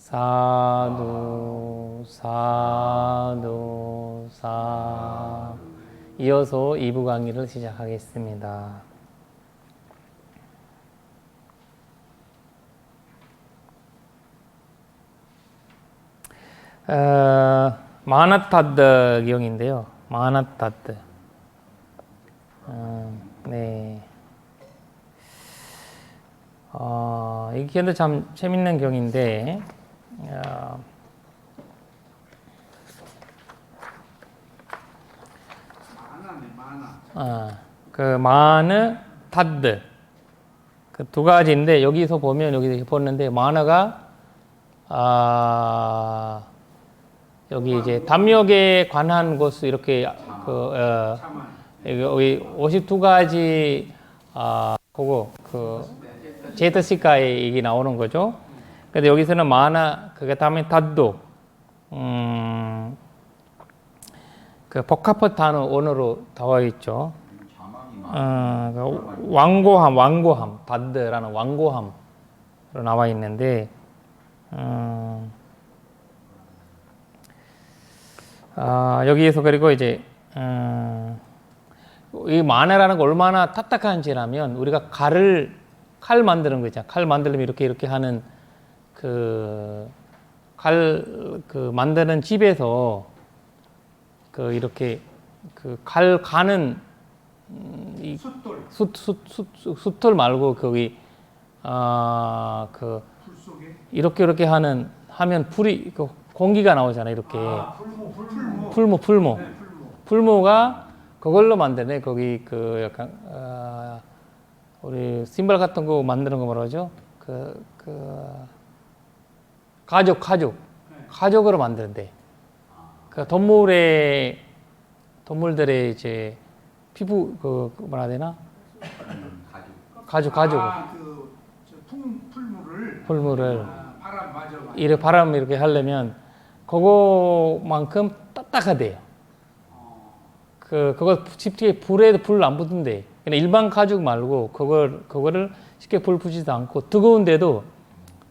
사두, 사두, 사. 이어서 2부 강의를 시작하겠습니다. 마나타드 경인데요. 마나타드. 네. 이 경도 참 재밌는 경인데, 그 마느 타드 그 두 가지인데 여기서 보면 여기 보는데 마느가 여기 이제 담력에 관한 것을 이렇게 여기 52가지 그거 그 제트시카에 이게 나오는 거죠. 근데 여기서는 마나 그게 다음에 타도 그 복합 단어 원어로 나와 있죠. 완고함 다드라는 완고함으로 나와 있는데 여기에서 그리고 이제 이 마네라는 거 얼마나 딱딱한지라면 우리가 칼 만드는 거 있잖아. 칼 만들면 이렇게 하는 칼 만드는 집에서 이렇게 칼 가는 숫돌 말고 거기 이렇게 하면 불이 공기가 나오잖아. 이렇게 풀모가 그걸로 만드네. 거기 약간 우리 심벌 같은 거 만드는 거 뭐라죠? 가죽으로 만드는데 그 동물들의 이제 피부 뭐라 해야 되나? 가죽. 풀물을 바람 이렇게 하려면 그거만큼 딱딱하대요. 그거 쉽게 불에도 불 안 붙는데. 그냥 일반 가죽 말고 그거를 쉽게 불 붙이지도 않고 뜨거운데도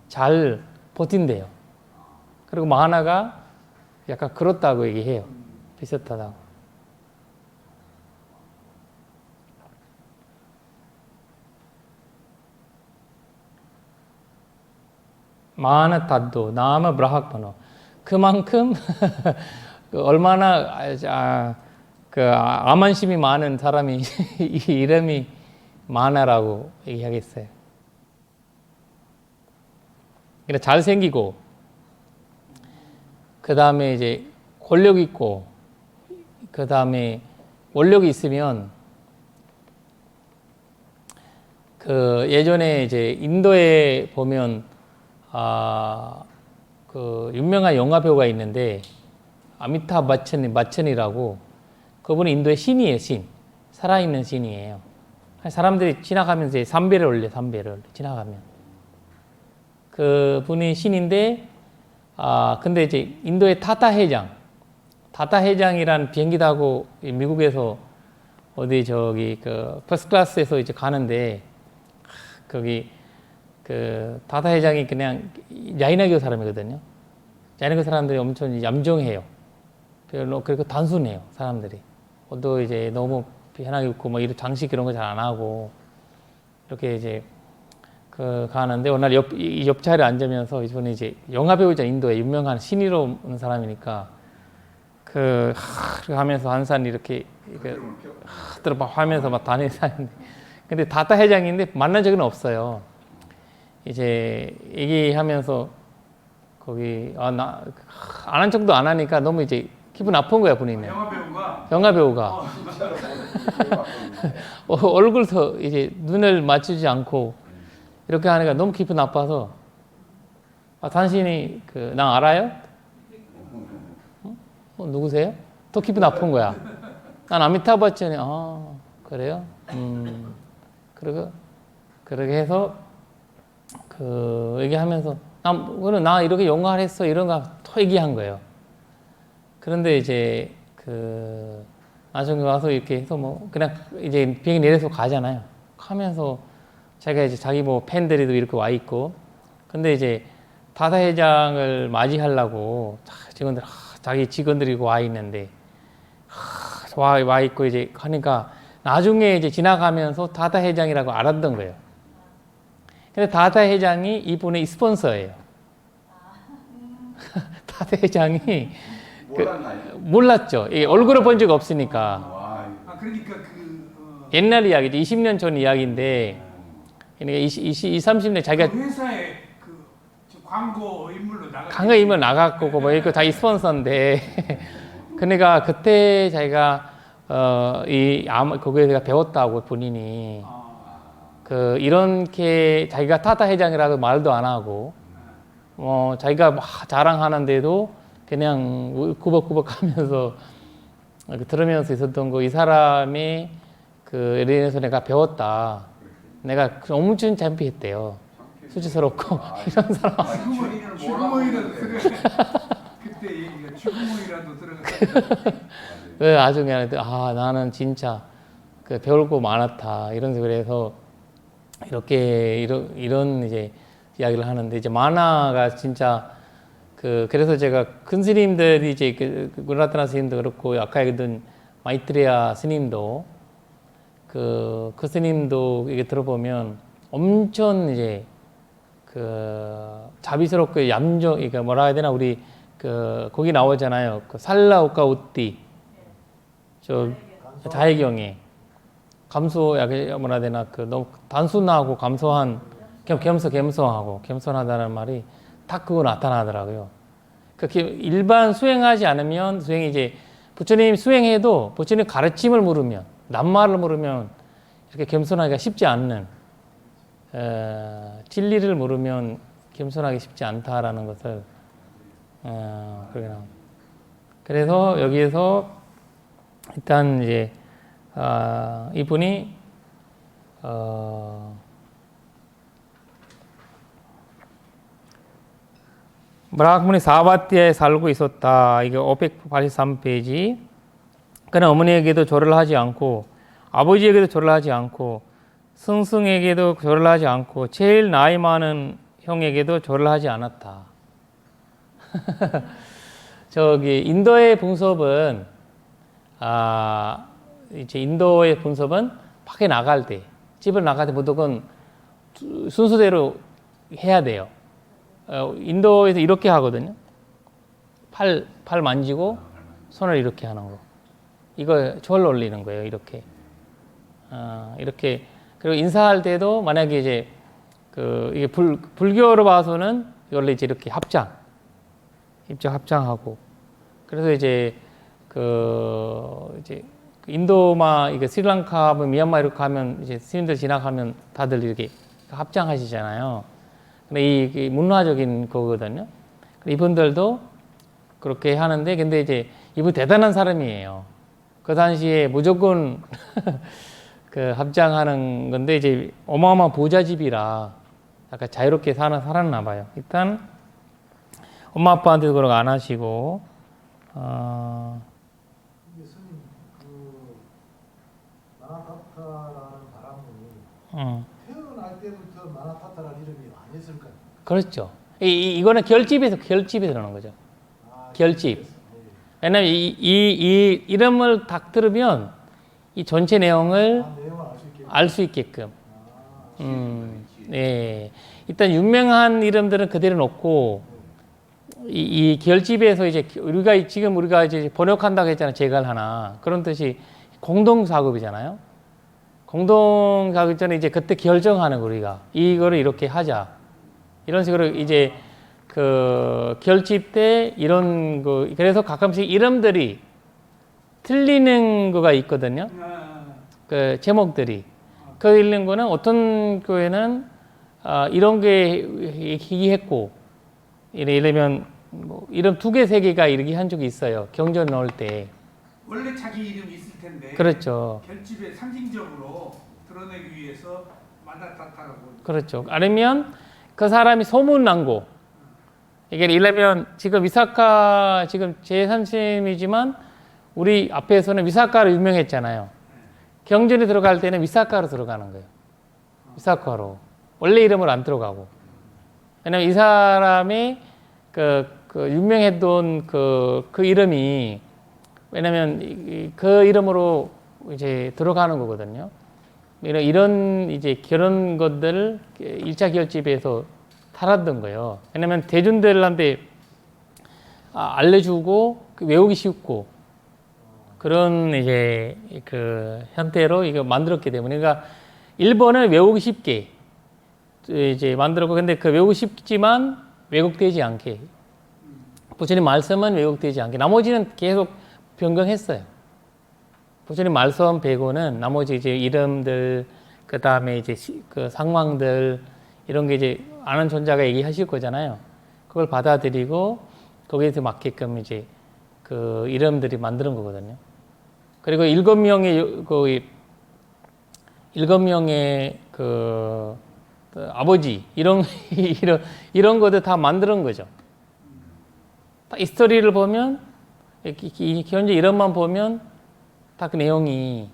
잘 버틴대요. 그리고 마나가 약간 그렇다고 얘기해요. 비슷하다고. 마나 타도 나마 브라학번호 그만큼 얼마나 암만심이 많은 사람이 이 이름이 마나라고 얘기하겠어요. 그러니까 잘생기고 그 다음에 이제 권력 있고 그 다음에 원력이 있으면 예전에 이제 인도에 보면 유명한 영화 배우가 있는데 아미타 바천이라고 그분은 인도의 신이에요. 살아있는 신이에요. 사람들이 지나가면서 이제 삼배를 올려 지나가면 그분이 신인데 근데 이제 인도의 타타 해장이란 비행기 타고 미국에서 어디 저기 퍼스트 클래스에서 이제 가는데 거기 타타 회장이 그냥 야이나교 사람이거든요. 야이나교 사람들이 엄청 얌전해요. 그리고 단순해요, 사람들이. 옷도 이제 너무 편하게 입고, 이런 장식 이런 거 잘 안 하고, 이렇게 이제, 가는데, 어느 날 옆자리에 앉으면서 이분이 이제 영화배우자 인도에 유명한 신이로 오는 사람이니까, 하면서 한산 이렇게, 하면서 막 다니는데, 근데 타타 회장인데 만난 적은 없어요. 이제 얘기하면서 거기 안 한 척도 안 하니까 너무 이제 기분 나쁜 거야, 본인은. 영화 배우가 얼굴도 이제 눈을 맞추지 않고 이렇게 하니까 너무 기분 나빠서 당신이 나 알아요? 누구세요? 더 기분 나쁜 거야. 난 아미타브 버천이 그래요? 그렇게 해서 얘기하면서 나 이렇게 영화를 했어 이런 거 더 얘기한 거예요. 그런데 이제 나중에 와서 이렇게 해서 그냥 이제 비행기 내려서 가잖아요. 하면서 자기가 이제 자기 팬들이도 이렇게 와 있고 근데 이제 다사 회장을 맞이하려고 직원들 자기 직원들이 와 있는데 와 있고 이제 하니까 나중에 이제 지나가면서 다사 회장이라고 알았던 거예요. 근데 다사 회장이 이분의 스폰서예요. 다사 회장이 몰랐죠. 얼굴을 본 적 없으니까. 그러니까 옛날 이야기죠. 20년 전 이야기인데, 그러니까 30년 자기가 그 회사에 광고 인물로 광고 인물 나갔고 뭐 이거 자기 스폰서인데, 그러니까 그때 자기가 거기에서 배웠다고 본인이 이렇게 자기가 타타 회장이라고 말도 안 하고, 자기가 막 자랑하는데도 그냥 꾸벅꾸벅하면서 들으면서 있었던 거, 이 사람이 예를 들어서 내가 배웠다. 내가 엄청 창피했대요. 수치스럽고 이런 사람. 죽음의라도 그때 얘기가 죽음의라도 들어가. 아주 그냥 나는 진짜 배울 거 많았다 이런 식으로 해서 이런 이제 이야기를 하는데 이제 만화가 진짜 그래서 제가 큰 스님들이 이제 구나타나 스님도 그렇고 아까 얘기했던 마이트레야 스님도 그 스님도 이게 들어보면 엄청 이제 자비스럽고 얌전 그러니까 뭐라 해야 되나 우리 거기 나오잖아요. 살라우카 우띠 저 자해경에 감소 뭐라 해야 되나 너무 단순하고 감소한 겸손하다는 말이 딱 그거 나타나더라고요. 그렇게 일반 수행하지 않으면 수행이 이제 부처님 수행해도 부처님 가르침을 물으면 낱말을 물으면 이렇게 겸손하기가 쉽지 않는 진리를 물으면 겸손하기 쉽지 않다라는 것을 그래서 여기에서 일단 이제 이분이 브라흐문이 사바티아에 살고 있었다. 이게 583페이지. 그는 어머니에게도 절을 하지 않고 아버지에게도 절을 하지 않고 스승에게도 절을 하지 않고 제일 나이 많은 형에게도 절을 하지 않았다. 인도의 분섭은 이제 인도의 분섭은 밖에 나갈 때 집을 나갈 때 무조건 순서대로 해야 돼요. 인도에서 이렇게 하거든요. 팔 만지고 손을 이렇게 하는 거. 이거 절 올리는 거예요. 이렇게. 이렇게. 그리고 인사할 때도 만약에 이제 이게 불교로 봐서는 원래 이제 이렇게 입장 합장하고. 그래서 이제 이제 인도마 스리랑카, 미얀마 이렇게 가면 이제 스님들 지나가면 다들 이렇게 합장하시잖아요. 이 문화적인 거거든요. 이분들도 그렇게 하는데, 근데 이제 이분 대단한 사람이에요. 그 당시에 무조건 합장하는 건데, 이제 어마어마한 부자집이라 약간 자유롭게 살았나 봐요. 일단 엄마 아빠한테도 그런 거 안 하시고, 스님 마나타타라는 바람이 태어날 때부터 마나타타라는 이름이 아니었을까요? 그렇죠. 이거는 결집에서 그러는 거죠. 결집. 왜냐면 이 이름을 딱 들으면 이 전체 내용을 알 수 있게끔. 네. 일단 유명한 이름들은 그대로 놓고 이 결집에서 이제 우리가 이제 번역한다고 했잖아요. 제갈 하나. 그런 뜻이 공동 작업이잖아요. 공동 작업 전에 이제 그때 결정하는 거 우리가 이거를 이렇게 하자. 이런 식으로 이제 결집 때 이런 거 그래서 가끔씩 이름들이 틀리는 거가 있거든요. 제목들이 읽는 거는 어떤 교회는 이런 게 얘기했고 이러면 뭐 이름 2개, 3개가 이렇게 한 적이 있어요. 경전 넣을 때. 원래 자기 이름이 있을 텐데. 그렇죠. 결집에 상징적으로 드러내기 위해서 마나타타라고. 그렇죠. 아니면 그 사람이 소문난 거. 이게 이러면 지금 위사카 지금 제3심이지만 우리 앞에서는 위사카로 유명했잖아요. 경전에 들어갈 때는 위사카로 들어가는 거예요. 위사카로. 원래 이름으로 안 들어가고. 왜냐면 이 사람이 그 유명했던 그 이름이 왜냐면 그 이름으로 이제 들어가는 거거든요. 이런 이제 그런 것들 1차 기업집에서 살았던 거예요. 왜냐면 대중들한테 알려주고 외우기 쉽고 그런 이제 그 형태로 이거 만들었기 때문에 그러니까 일본은 외우기 쉽게 이제 만들었고 근데 그 외우기 쉽지만 왜곡되지 않게 부처님 말씀은 왜곡되지 않게 나머지는 계속 변경했어요. 부처님 말씀 배고는 나머지 이제 이름들 그 다음에 이제 그 상황들 이런 게 이제 아는 존자가 얘기하실 거잖아요. 그걸 받아들이고 거기에서 맞게끔 이제 그 이름들이 만드는 거거든요. 그리고 7명의 그 아버지 이런 이런 것들 다 만드는 거죠. 다 히스토리를 보면 현재 이름만 보면 다 그 내용이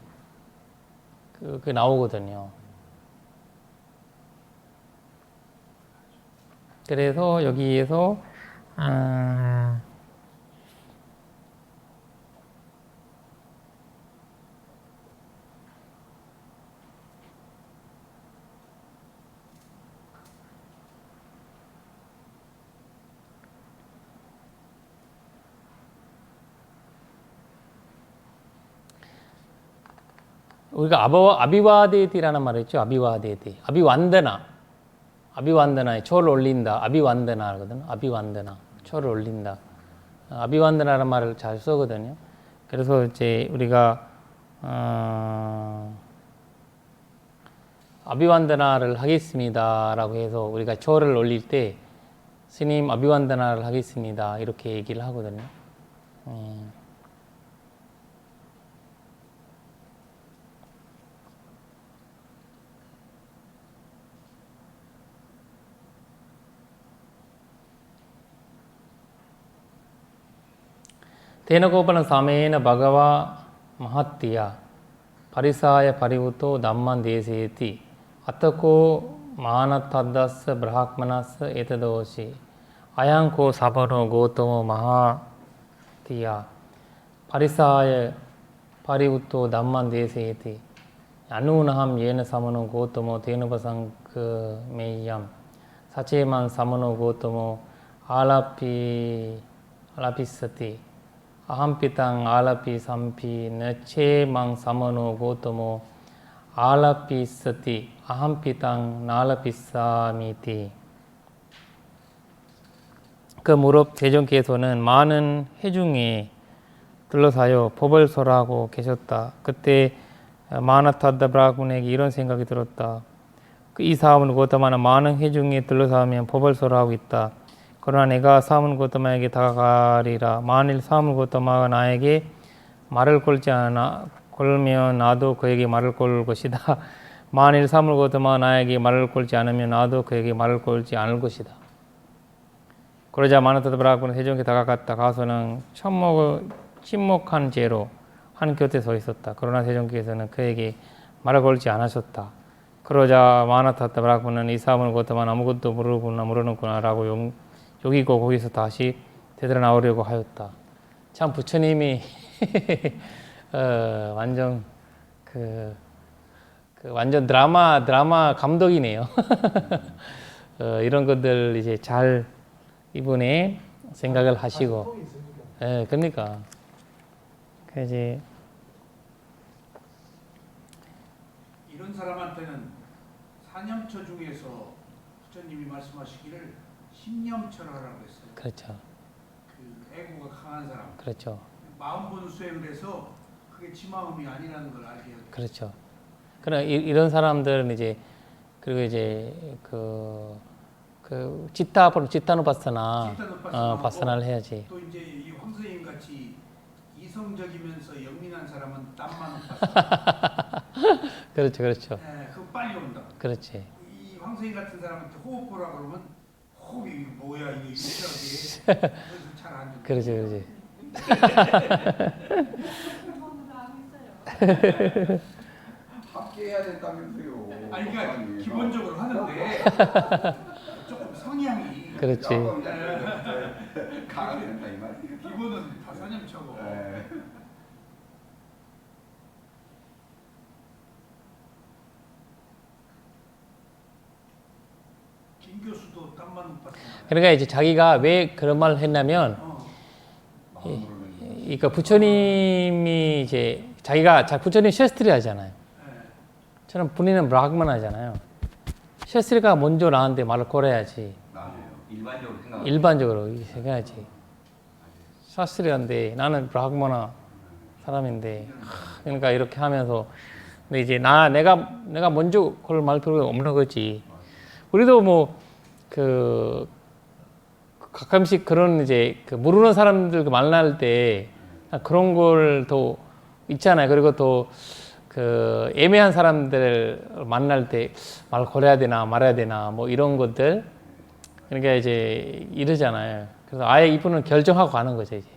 그 나오거든요. 그래서 여기에서 우리가 아비와데디라는 말을 했죠. 아비와데디. 아비완드나에 초를 올린다. 아비완드나거든. 아비완드나. 초를 올린다. 아비완드나라는 말을 잘 쓰거든요. 그래서 이제 우리가 아비완드나를 하겠습니다라고 해서 우리가 초를 올릴 때 스님 아비완드나를 하겠습니다. 이렇게 얘기를 하거든요. तेनकोपन सामेन भगवा महत्या परिसाय परिवुतो धम्मं देशयति अतको मानतद्दस्स ब्राह्मणस्स एतदोषि अयंको सापनो गौतमो महत्या परिसाय परिवुतो धम्मं देशयति अनूनहं येन समनो गौतमो तेनुपसंकमेयं सचेमं समनो गौतमो आलापिसति अहंपितं आलपि संपि नचेमं समनो गोतमो आलपिसति अहंपितं 나라피사미티. 그 무릎 대종께서는 많은 해중에 둘러싸여 법을 설하고 계셨다. 그때 마나타다 브라군에게 이런 생각이 들었다. 이 사람은 고타마는 많은 해중에 둘러싸면 법을 설하고 있다. 그러나 내가 사문 고타마에게 다가가리라. 만일 사문 고타마가 나에게 말을 걸면 나도 그에게 말을 걸 것이다. 만일 사문 고타마가 나에게 말을 걸지 않으면 나도 그에게 말을 걸지 않을 것이다. 그러자 마나타다 브라군은 세종에게 다가갔다. 가서는 침묵한 채로 한 곁에 서 있었다. 그러나 세종께서는 그에게 말을 걸지 않으셨다. 그러자 마나타다 브라군은 이 사문 고타마는 아무것도 모르는구나 라고 여기고 거기서 다시 되돌아나오려고 하였다. 참 부처님이 완전 완전 드라마 감독이네요. 이런 것들 이제 잘 이분이 생각을 하시고, 그러니까 이제 이런 사람한테는 사념처 중에서 부처님이 말씀하시기를 신념처를 하라고 했어요. 그렇죠. 그 애고가 강한 사람. 그렇죠. 마음본 수행을 해서 그게 지 마음이 아니라는 걸 알게 해야 돼요. 그렇죠. 그러나 이런 사람들은 이제 그리고 이제 치타누파사나 바사나를 해야지. 또 이제 이 황선생님 같이 이성적이면서 영민한 사람은 땀만 파사. 그렇죠, 그렇죠. 네, 그거 빨리 온다. 그렇지. 이 황선생님 같은 사람한테 호흡 보라 그러면 호흡이 뭐야 이거 이렇게 그래서 잘 안 돼. 그렇지, 그렇지. 함께 해야 된다면서요. 아니 그러니까 기본적으로 하는데 조금 성향이 그렇지. 조금 강화된다 이 말이에요. 기본은 다사념 차고. 예. 김 교수도 땀만 못 봤잖아요. 그러니까 이제 자기가 왜 그런 말을 했냐면, 마음 모르는 그러니까 부처님이 이제 부처님 셰스트리 하잖아요. 저는 본인은 브라흐만 하잖아요. 셰스트리가 먼저 나한테 말을 걸어야지. 맞아요. 일반적으로 생각. 일반적으로 생각하지. 샤스트리한데 나는 브라흐마나 사람인데, 그러니까 이렇게 하면서, 근데 이제 내가 먼저 그걸 말 필요가 없는 거지. 우리도 뭐 가끔씩 그런 이제 모르는 사람들 만날 때 그런 걸 더 있잖아요. 그리고 또 애매한 사람들 만날 때 말 걸어야 되나 말아야 되나 뭐 이런 것들. 그러니까 이제 이러잖아요. 그래서 아예 이분은 결정하고 가는 거죠, 이제.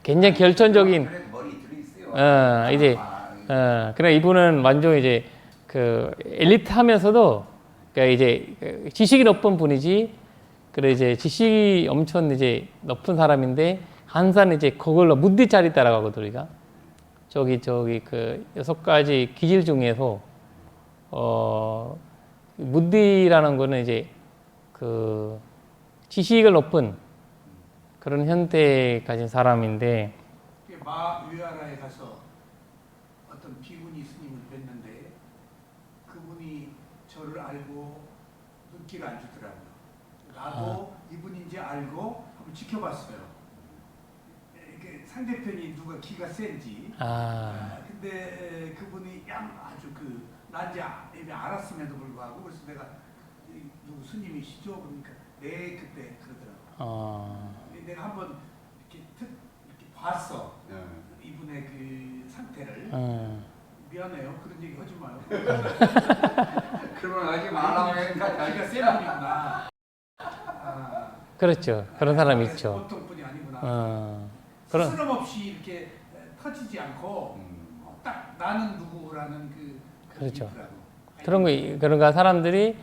굉장히 결정적인. 그래도 머리 들어있어요. 이제 그래 이분은 완전 이제 엘리트하면서도 그러니까 이제 지식이 높은 분이지. 그래 이제 지식이 엄청 이제 높은 사람인데 항상 이제 그걸로 무디짜리 따라가거든 우리가. 저기 6가지 기질 중에서 무디라는 거는 이제 지식을 높은 그런 현태 가진 사람인데. 마위아라에 가서 어떤 비구니 스님을 뵀는데 그분이 저를 알고 눈길을 안 주더라고요. 나도 이분인지 알고 한번 지켜봤어요. 이게 상대편이 누가 기가 센지. 근데 그분이 아주 난지 이미 알았음에도 불구하고 그래서 내가 누구 스님이시죠? 그러니까 네 그때 그러더라고요. 내가 한번 이렇게 봤어. 이분의 그 상태를. 미안해요. 그런 얘기 하지 마요. 그러면 아직 말하면 자기가 센 분이구나. 그렇죠. 그런 사람이 있죠. 보통 분이 아니구나. 스스럼없이 이렇게 터지지 않고 딱 나는 누구라는 그렇죠. 그런가 사람들이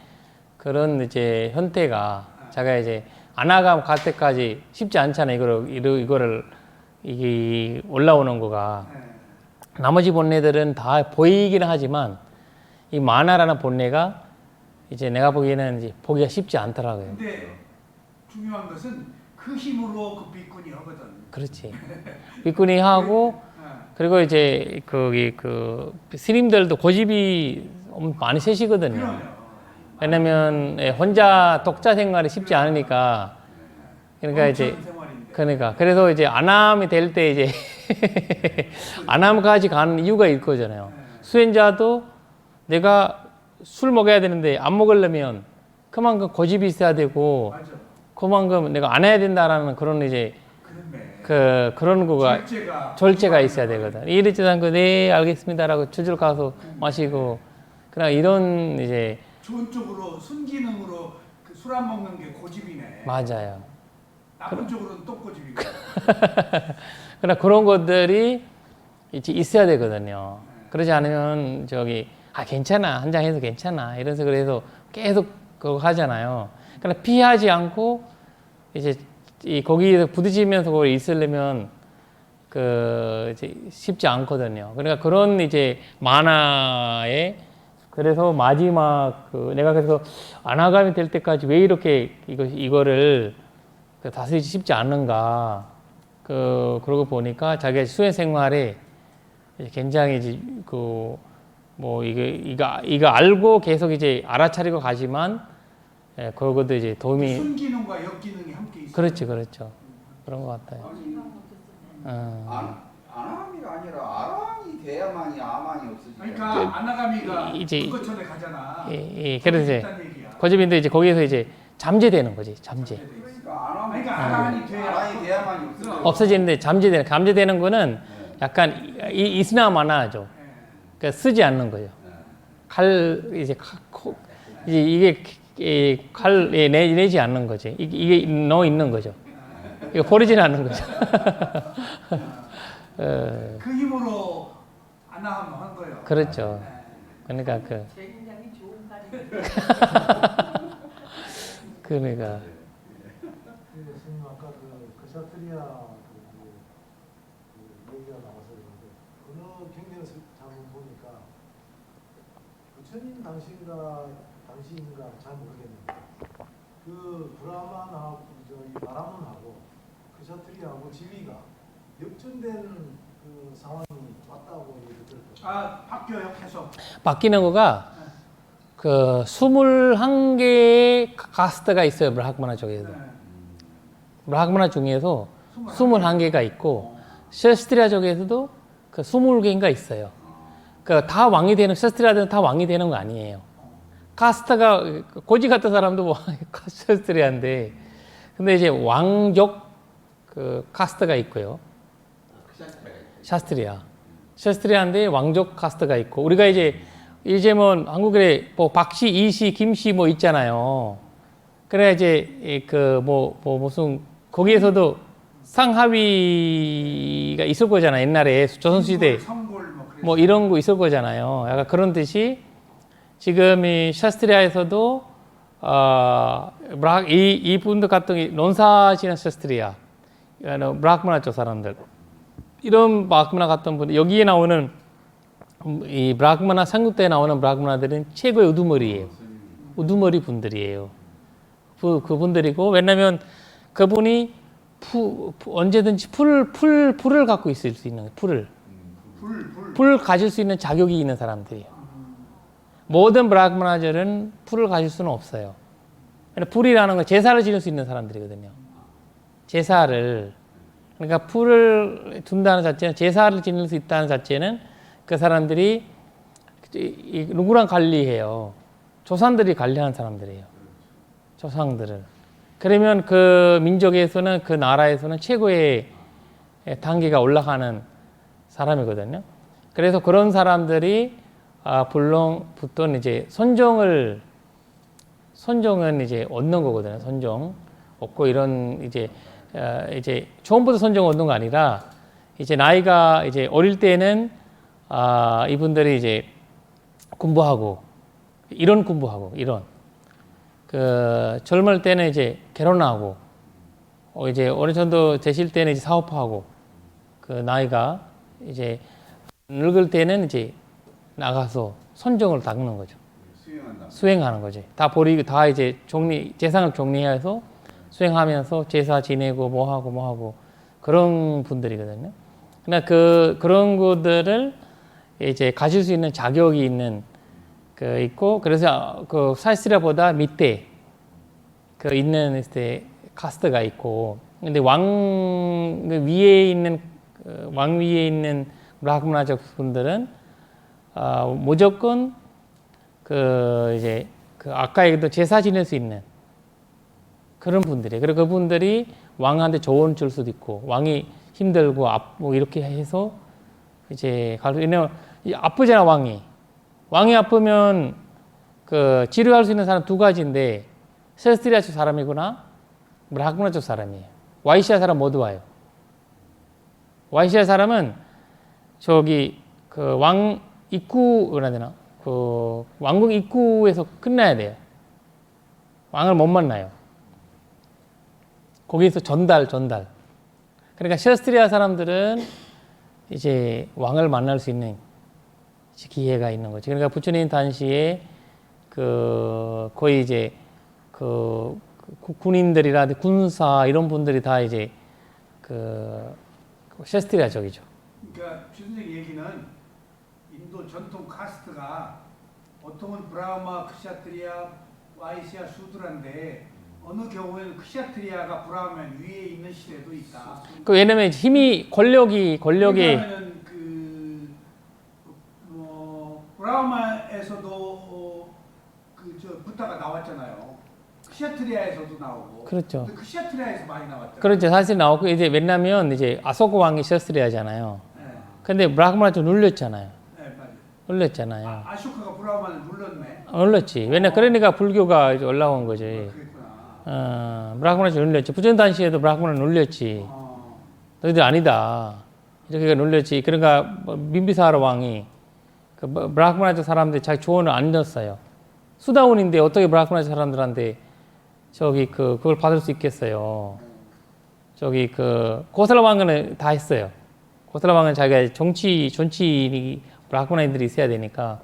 그런 이제 현태가 자기가 이제 아나감 갈 때까지 쉽지 않잖아요. 이거를 이게 올라오는 거가. 나머지 본래들은 다 보이기는 하지만 이 만화라는 본래가 이제 내가 보기에는 이제 보기가 쉽지 않더라고요. 근데 중요한 것은 그 힘으로 그 비꾼이 하거든. 그렇지. 비꾼이 하고 그리고 이제 스님들도 고집이 많이 세시거든요. 왜냐면 혼자 독자 생활이 쉽지 않으니까. 그러니까 이제 그래서 이제 안암이 될 때 이제 안암까지 가는 이유가 있거든요. 수행자도 내가 술 먹어야 되는데 안 먹으려면 그만큼 고집이 있어야 되고 그만큼 내가 안 해야 된다라는 그런 이제 그런 거가 절제가 있어야 되거든. 이랬지 않고 네 알겠습니다라고 주줄 가서 마시고 그냥 이런 이제 좋은 쪽으로 순기능으로 술 안 먹는 게 고집이네. 맞아요. 나쁜 쪽으로는 또 고집이고. 그러나 그런 것들이 이제 있어야 되거든요. 그러지 않으면 괜찮아 한 장 해서 괜찮아 이래서 그래서 계속 그거 하잖아요. 그러나 피하지 않고 이제 거기에서 부딪히면서 그걸 있으려면 이제 쉽지 않거든요. 그러니까 그런 이제 만화에 그래서 마지막 내가 그래서 아나감이 될 때까지 왜 이렇게 이거를 다스리기 쉽지 않는가. 그러고 보니까 자기가 수행 생활에 굉장히 이제 이거 알고 계속 이제 알아차리고 가지만 그것도 이제 도움이. 순기능과 역기능이 함께 있어요. 그렇죠. 그런 것 같아요. 아나감이가 아니라 아랑이 돼야만이 아만이 없어지죠. 그러니까 아나가미가 이제 불거천에 가잖아. 그래서 이제 고집인데 이제 거기에서 이제 잠재되는 거지. 잠재. 그러니까 아랑이 돼야만이 없어지는데 잠재되는 거는 약간 이스나마나죠. 그러니까 쓰지 않는 거죠. 이제 이게 칼 내지 않는 거지. 이게 넣어 있는 거죠. 이거 버리지는 않는 거죠. 그 힘으로 아나함 한 거예요. 그렇죠. 그러니까 굉장히 좋은 말이에요. 그러니까 부처님 당시인가 잘 모르겠는데 그 브라만하고 저이 바라문하고 크샤트리하고 지위가 역전된 그 상황이 왔다고 얘기 들었거든요. 아 바뀌어요 계속. 바뀌는 거가 그 21개의 카스트가 있어요. 브라흐마나 쪽에서. 네. 브라흐마나 중에서 21개가 있고 셔스트리아 쪽에서도 그 20개인가 있어요. 그 다 왕이 되는 셔스트리아들은 다 왕이 되는 거 아니에요. 카스트가 고지 같은 사람도 뭐 셔스트리아인데 근데 이제 왕족 그 카스트가 있고요. 샤스트리아인데 왕족 카스트가 있고 우리가 이제 뭐 한국에 뭐 박씨, 이씨, 김씨 뭐 있잖아요. 그래 이제 그 뭐 무슨 거기에서도 상하위가 있을 거잖아. 옛날에 조선시대 성골 뭐 이런 거 있을 거잖아요. 약간 그런 듯이 지금 이 샤스트리아에서도 이 분들 같은 논사시는 샤스트리아, 브라흐마나 쪽 사람들 이런 브라흐마나 같은 분들 여기에 나오는 이 브라흐마나 삼국대에 나오는 브라흐마나들은 최고의 우두머리 분들이에요. 그분들이고 왜냐면 그분이 언제든지 풀을 갖고 있을 수 있는 풀을 가질 수 있는 자격이 있는 사람들이에요. 모든 브라흐마나들은 풀을 가질 수는 없어요. 풀이라는 건 제사를 지낼 수 있는 사람들이거든요. 제사를 그러니까 풀을 둔다는 자체는 제사를 지낼 수 있다는 자체는 그 사람들이 누구랑 관리해요? 조상들이 관리하는 사람들이에요. 조상들을. 그러면 그 민족에서는 그 나라에서는 최고의 단계가 올라가는 사람이거든요. 그래서 그런 사람들이 보통 이제 선종은 이제 얻는 거거든요. 선종 얻고 이런 이제 처음부터 선종 얻는 거 아니라 이제 나이가 이제 어릴 때는 이분들이 이제 공부하고 이런 그 젊을 때는 이제 결혼하고 이제 어느 정도 되실 때는 이제 사업하고 그 나이가 이제 늙을 때는 이제 나가서 선종을 닦는 거죠. 수행하는 거지. 다 버리고 다 이제 재산을 정리해서 수행하면서 제사 지내고 뭐 하고 그런 분들이거든요. 그러니까 그런 것들을 이제 가질 수 있는 자격이 있는 그 있고 그래서 그 샤스트리아보다 밑에 그 있는 카스트가 있고 근데 왕 위에 있는 브라흐마나족 분들은 무조건 그 이제 그 아까 얘기했던 제사 지낼 수 있는 그런 분들이에요. 그리고 그분들이 왕한테 조언 줄 수도 있고 왕이 힘들고 뭐 이렇게 해서 이제 왜냐면 아프잖아 왕이 아프면 그 치료할 수 있는 사람 두 가지인데 샤스트리아 쪽 사람이구나 브라흐마나 쪽 사람이에요. 와이시아 사람 모두 와요. 와이시아 사람은 저기 그 왕 입구라 해야 되나 그 왕궁 입구에서 끝나야 돼요. 왕을 못 만나요. 거기서 전달. 그러니까 샤스트리아 사람들은 이제 왕을 만날 수 있는 기회가 있는 거죠. 그러니까 부처님 당시에 그 거의 이제 그 군인들이라든지 군사 이런 분들이 다 이제 그 샤스트리아족이죠. 그러니까 주선생 얘기는 인도 전통 카스트가 보통은 브라흐마, 크샤트리아, 와이시아, 수드라인데 어느 경우에는 크샤트리아가 브라흐마 위에 있는 시대도 있다. 그 왜냐면 힘이 권력이 왜냐하면 브라흐마에서도 그 부타가 나왔잖아요. 크샤트리아에서도 나오고. 그렇죠. 근데 크샤트리아에서 많이 나왔잖아요. 그렇죠. 사실 나오고 이제 왜냐면 이제 아소카 왕이 샤스트리아잖아요. 네. 근데 브라흐마나 좀 눌렸잖아요. 네, 맞아요. 눌렸잖아요. 아쇼카가 브라흐마를 눌렀네. 눌렀지. 그러니까 불교가 이제 올라온 거지. 그랬구나. 브라흐마나 좀 눌렸지. 부전 당시에도 브라흐마나 눌렸지. 너희들 아니다. 이렇게 눌렸지. 그러니까 빈비사하라 왕이 그 브라흐마나 사람들 자기 조언을 안 듣었어요. 수다원인데 어떻게 브라흐마나 사람들한테 그걸 받을 수 있겠어요. 고살라 왕은 다 했어요. 고살라 왕은 자기가 정치인이 브라흐마나인들이 있어야 되니까.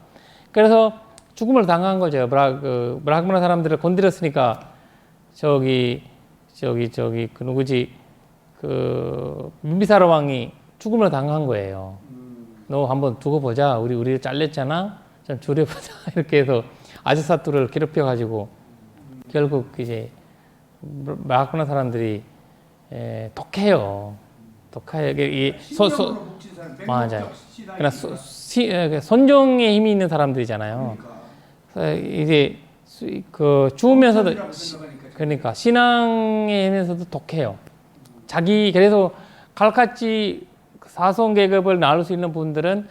그래서 죽음을 당한 거죠. 브라흐마나 사람들을 건드렸으니까 그 누구지 그 빈비사라 왕이 죽음을 당한 거예요. 너 한번 두고 보자. 우리를 잘렸잖아. 좀 줄여보자. 이렇게 해서 아즈사투를 괴롭혀 가지고 결국 이제 브라흐마나 사람들이 독해요. 이게 신념으로 뭉친 사람, 맞아요. 맹목적 신앙이 그러니까 손정의 힘이 있는 사람들이잖아요. 그래서 이제 그 죽으면서도 선이라고 생각하니까 그러니까 신앙에 있면서도 독해요. 그래서 칼같이 사선 계급을 나눌 수 있는 분들은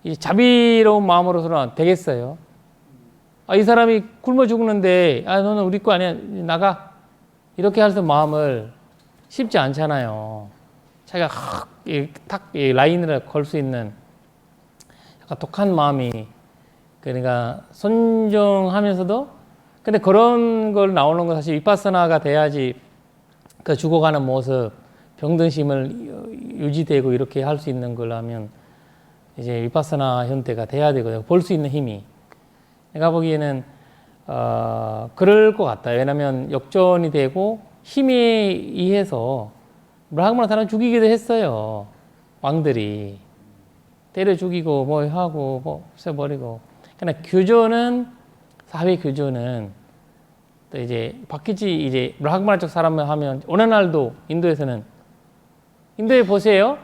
이 자비로운 마음으로서는 되겠어요. 이 사람이 굶어 죽는데 너는 우리 거 아니야 나가 이렇게 할 수 마음을 쉽지 않잖아요. 자기가 탁 라인을 걸 수 있는 약간 독한 마음이 그러니까 순종하면서도 근데 그런 걸 나오는 건 사실 위파사나가 돼야지 그 죽어가는 모습 병든심을 유지되고 이렇게 할 수 있는 걸 하면 이제 위파사나 형태가 돼야 되거든요. 볼 수 있는 힘이. 내가 보기에는 그럴 것 같아요. 왜냐하면 역전이 되고 힘에 의해서 브라흐마나 사람 죽이기도 했어요. 왕들이 때려 죽이고 뭐 하고 뭐 없애버리고. 그러나 사회 교조는 또 이제 바뀌지 이제 브라흐마나 쪽 사람을 하면 어느 날도 인도에 보세요.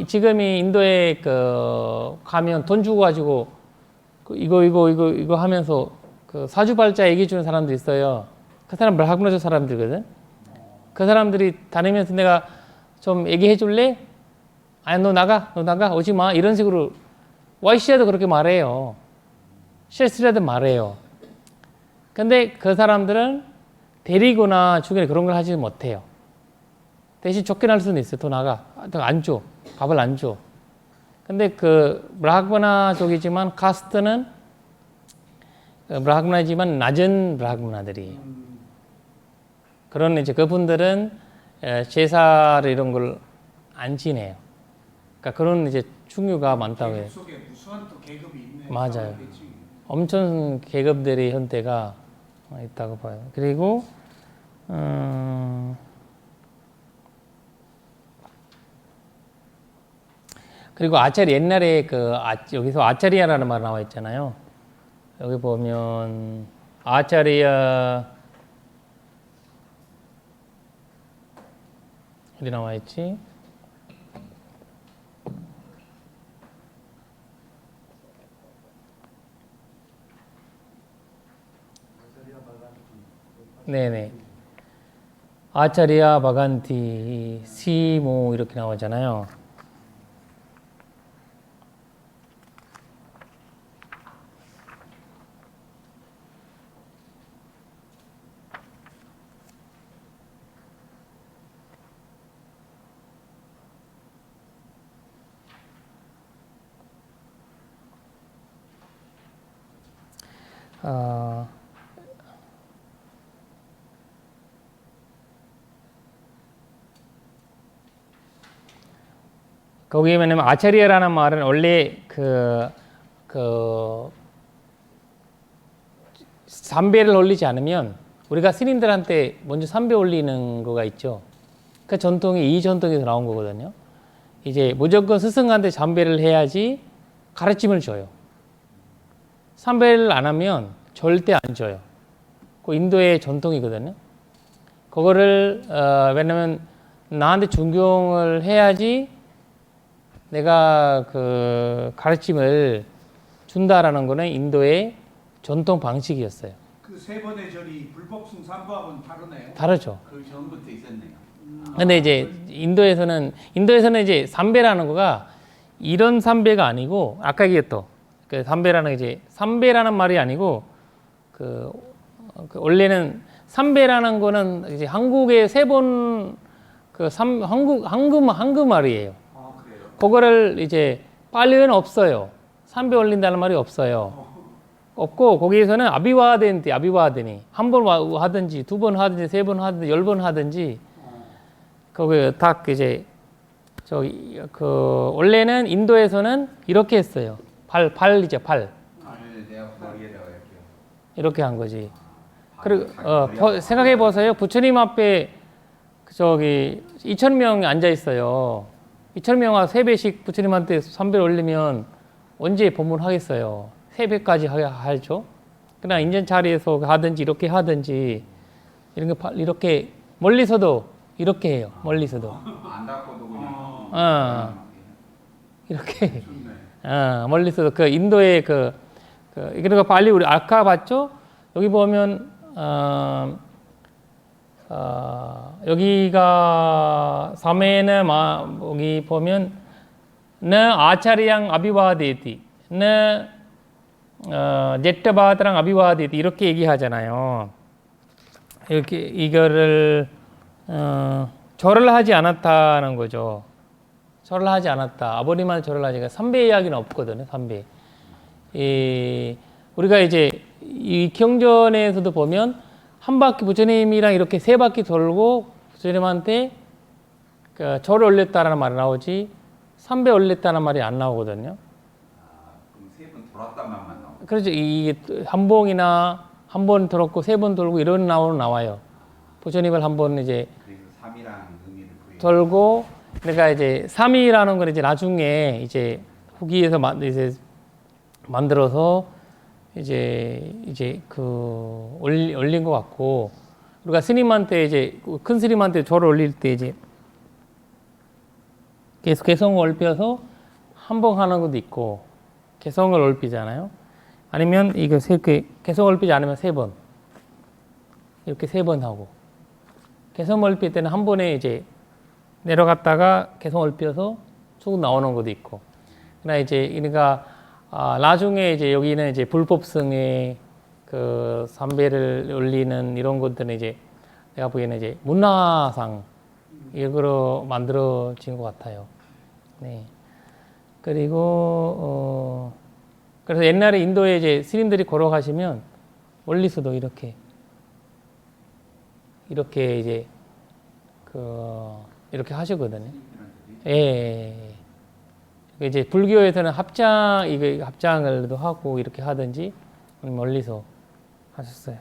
지금이 인도에 가면 돈 주고 가지고 이거 하면서 그 사주발자 얘기해 주는 사람도 있어요. 그 사람 브라흐마나 쪽 사람들거든. 그 사람들이 다니면서 내가 좀 얘기해 줄래? 아니 너 나가 오지 마 이런 식으로 와이시아도 그렇게 말해요. 셰스라도 말해요. 근데 그 사람들은 데리거나 죽이거나 그런 걸 하지 못해요. 대신 쫓겨날 수는 있어요. 더 나가. 안 줘. 밥을 안 줘. 근데 그 브라흐마나 쪽이지만 카스트는 브라흐마나지만 낮은 브라흐마나들이에요. 그런 이제 그분들은 제사를 이런 걸 안 지내요. 그러니까 그런 이제 충유가 많다고 해요. 계급 속에 무수한 또 계급이 있네. 맞아요. 엄청 계급들의 형태가 있다고 봐요. 그리고 아차리 옛날에 여기서 아차리야라는 말 나와 있잖아요. 여기 보면 아차리야 어디 나와 있지? 네네. 아차리야 바간티 시모 이렇게 나오잖아요. 거기에 뭐냐면 아차리야라는 말은 원래 삼배를 올리지 않으면 우리가 스님들한테 먼저 삼배 올리는 거가 있죠. 그 전통이 이 전통에서 나온 거거든요. 이제 무조건 스승한테 삼배를 해야지 가르침을 줘요. 삼배를 안 하면 절대 안 줘요. 그 인도의 전통이거든요. 그거를 왜냐면 나한테 존경을 해야지 내가 그 가르침을 준다라는 거는 인도의 전통 방식이었어요. 그 세 번의 절이 불법승 삼부하고는 다르네요. 다르죠. 그 전부터 있었네요. 근데 이제 인도에서는 이제 삼배라는 거가 이런 삼배가 아니고 아까 얘기했던 그 삼배라는 말이 아니고 그 원래는 삼배라는 거는 이제 한국의 세 번 한국 말이에요. 그래요? 그거를 이제 빨리는 없어요. 삼배 올린다는 말이 없어요. 없고 거기에서는 아비와덴이 한 번 하든지 두 번 하든지 세 번 하든지 10번 하든지 거기 딱 이제 원래는 인도에서는 이렇게 했어요. 팔. 내가 이렇게 한 거지. 아, 그리고 생각해 보세요. 부처님 앞에 저기 2,000명이 앉아 있어요. 2,000명 3배씩 부처님한테 3배 올리면 언제 법문하겠어요? 3배까지 하죠. 그러나 인전 자리에서 하든지 이렇게 하든지 이렇게 멀리서도 이렇게 해요. 멀리서도 안 닦고도 그냥. 이렇게 좋네. 멀리서도 그 인도의 그러니까 빨리 우리 아까 봤죠? 여기 보면 여기가 사메는 여기 보면 나 아차리양 아비와데티 나 제트바드랑 아비와데티 이렇게 얘기하잖아요. 이렇게 이거를 절을 하지 않았다는 거죠. 절을 하지 않았다. 아버님한테 절을 하지 않았다. 3배 이야기는 없거든요. 3배. 우리가 이제 이 경전에서도 보면 한 바퀴 부처님이랑 이렇게 3바퀴 돌고 부처님한테 절을 올렸다라는 말이 나오지 3배 올렸다는 말이 안 나오거든요. 그럼 3번 돌았단 말만 나오고. 그렇죠. 이게 한봉이나 한 번 돌았고 3번 돌고 이런 나와요. 부처님을 한 번 이제 그래서 3이라는 의미를 부여. 돌고 그러니까 이제 3이라는 건 이제 나중에 이제 후기에서 이제 만들어서 이제 올린 것 같고 우리가 스님한테 이제 큰 스님한테 절을 올릴 때 이제 계속 개성을 올려서 한 번 하는 것도 있고 개성을 올리잖아요. 아니면 이거 이렇게 개성을 올리지 않으면 3번 이렇게 3번 하고 개성을 올릴 때는 한 번에 이제 내려갔다가 개성을 올려서 쭉 나오는 것도 있고 그러나 이제 그러니까 나중에 이제 여기는 이제 불법성의 그 삼배를 올리는 이런 것들은 이제 내가 보기에는 이제 문화상 이거로 만들어진 것 같아요. 네. 그리고 그래서 옛날에 인도에 이제 스님들이 걸어가시면 멀리서도 이렇게 이제 이렇게 하시거든요. 예. 이제 불교에서는 합장을도 하고 이렇게 하든지 멀리서 하셨어요.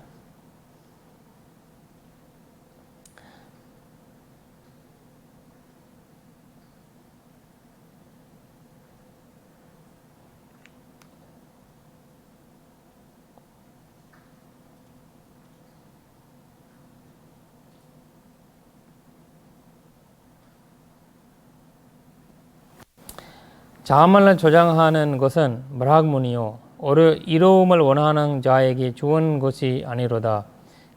자아만을 조장하는 것은 브라학문이요 이로움을 원하는 자에게 주은 것이 아니로다.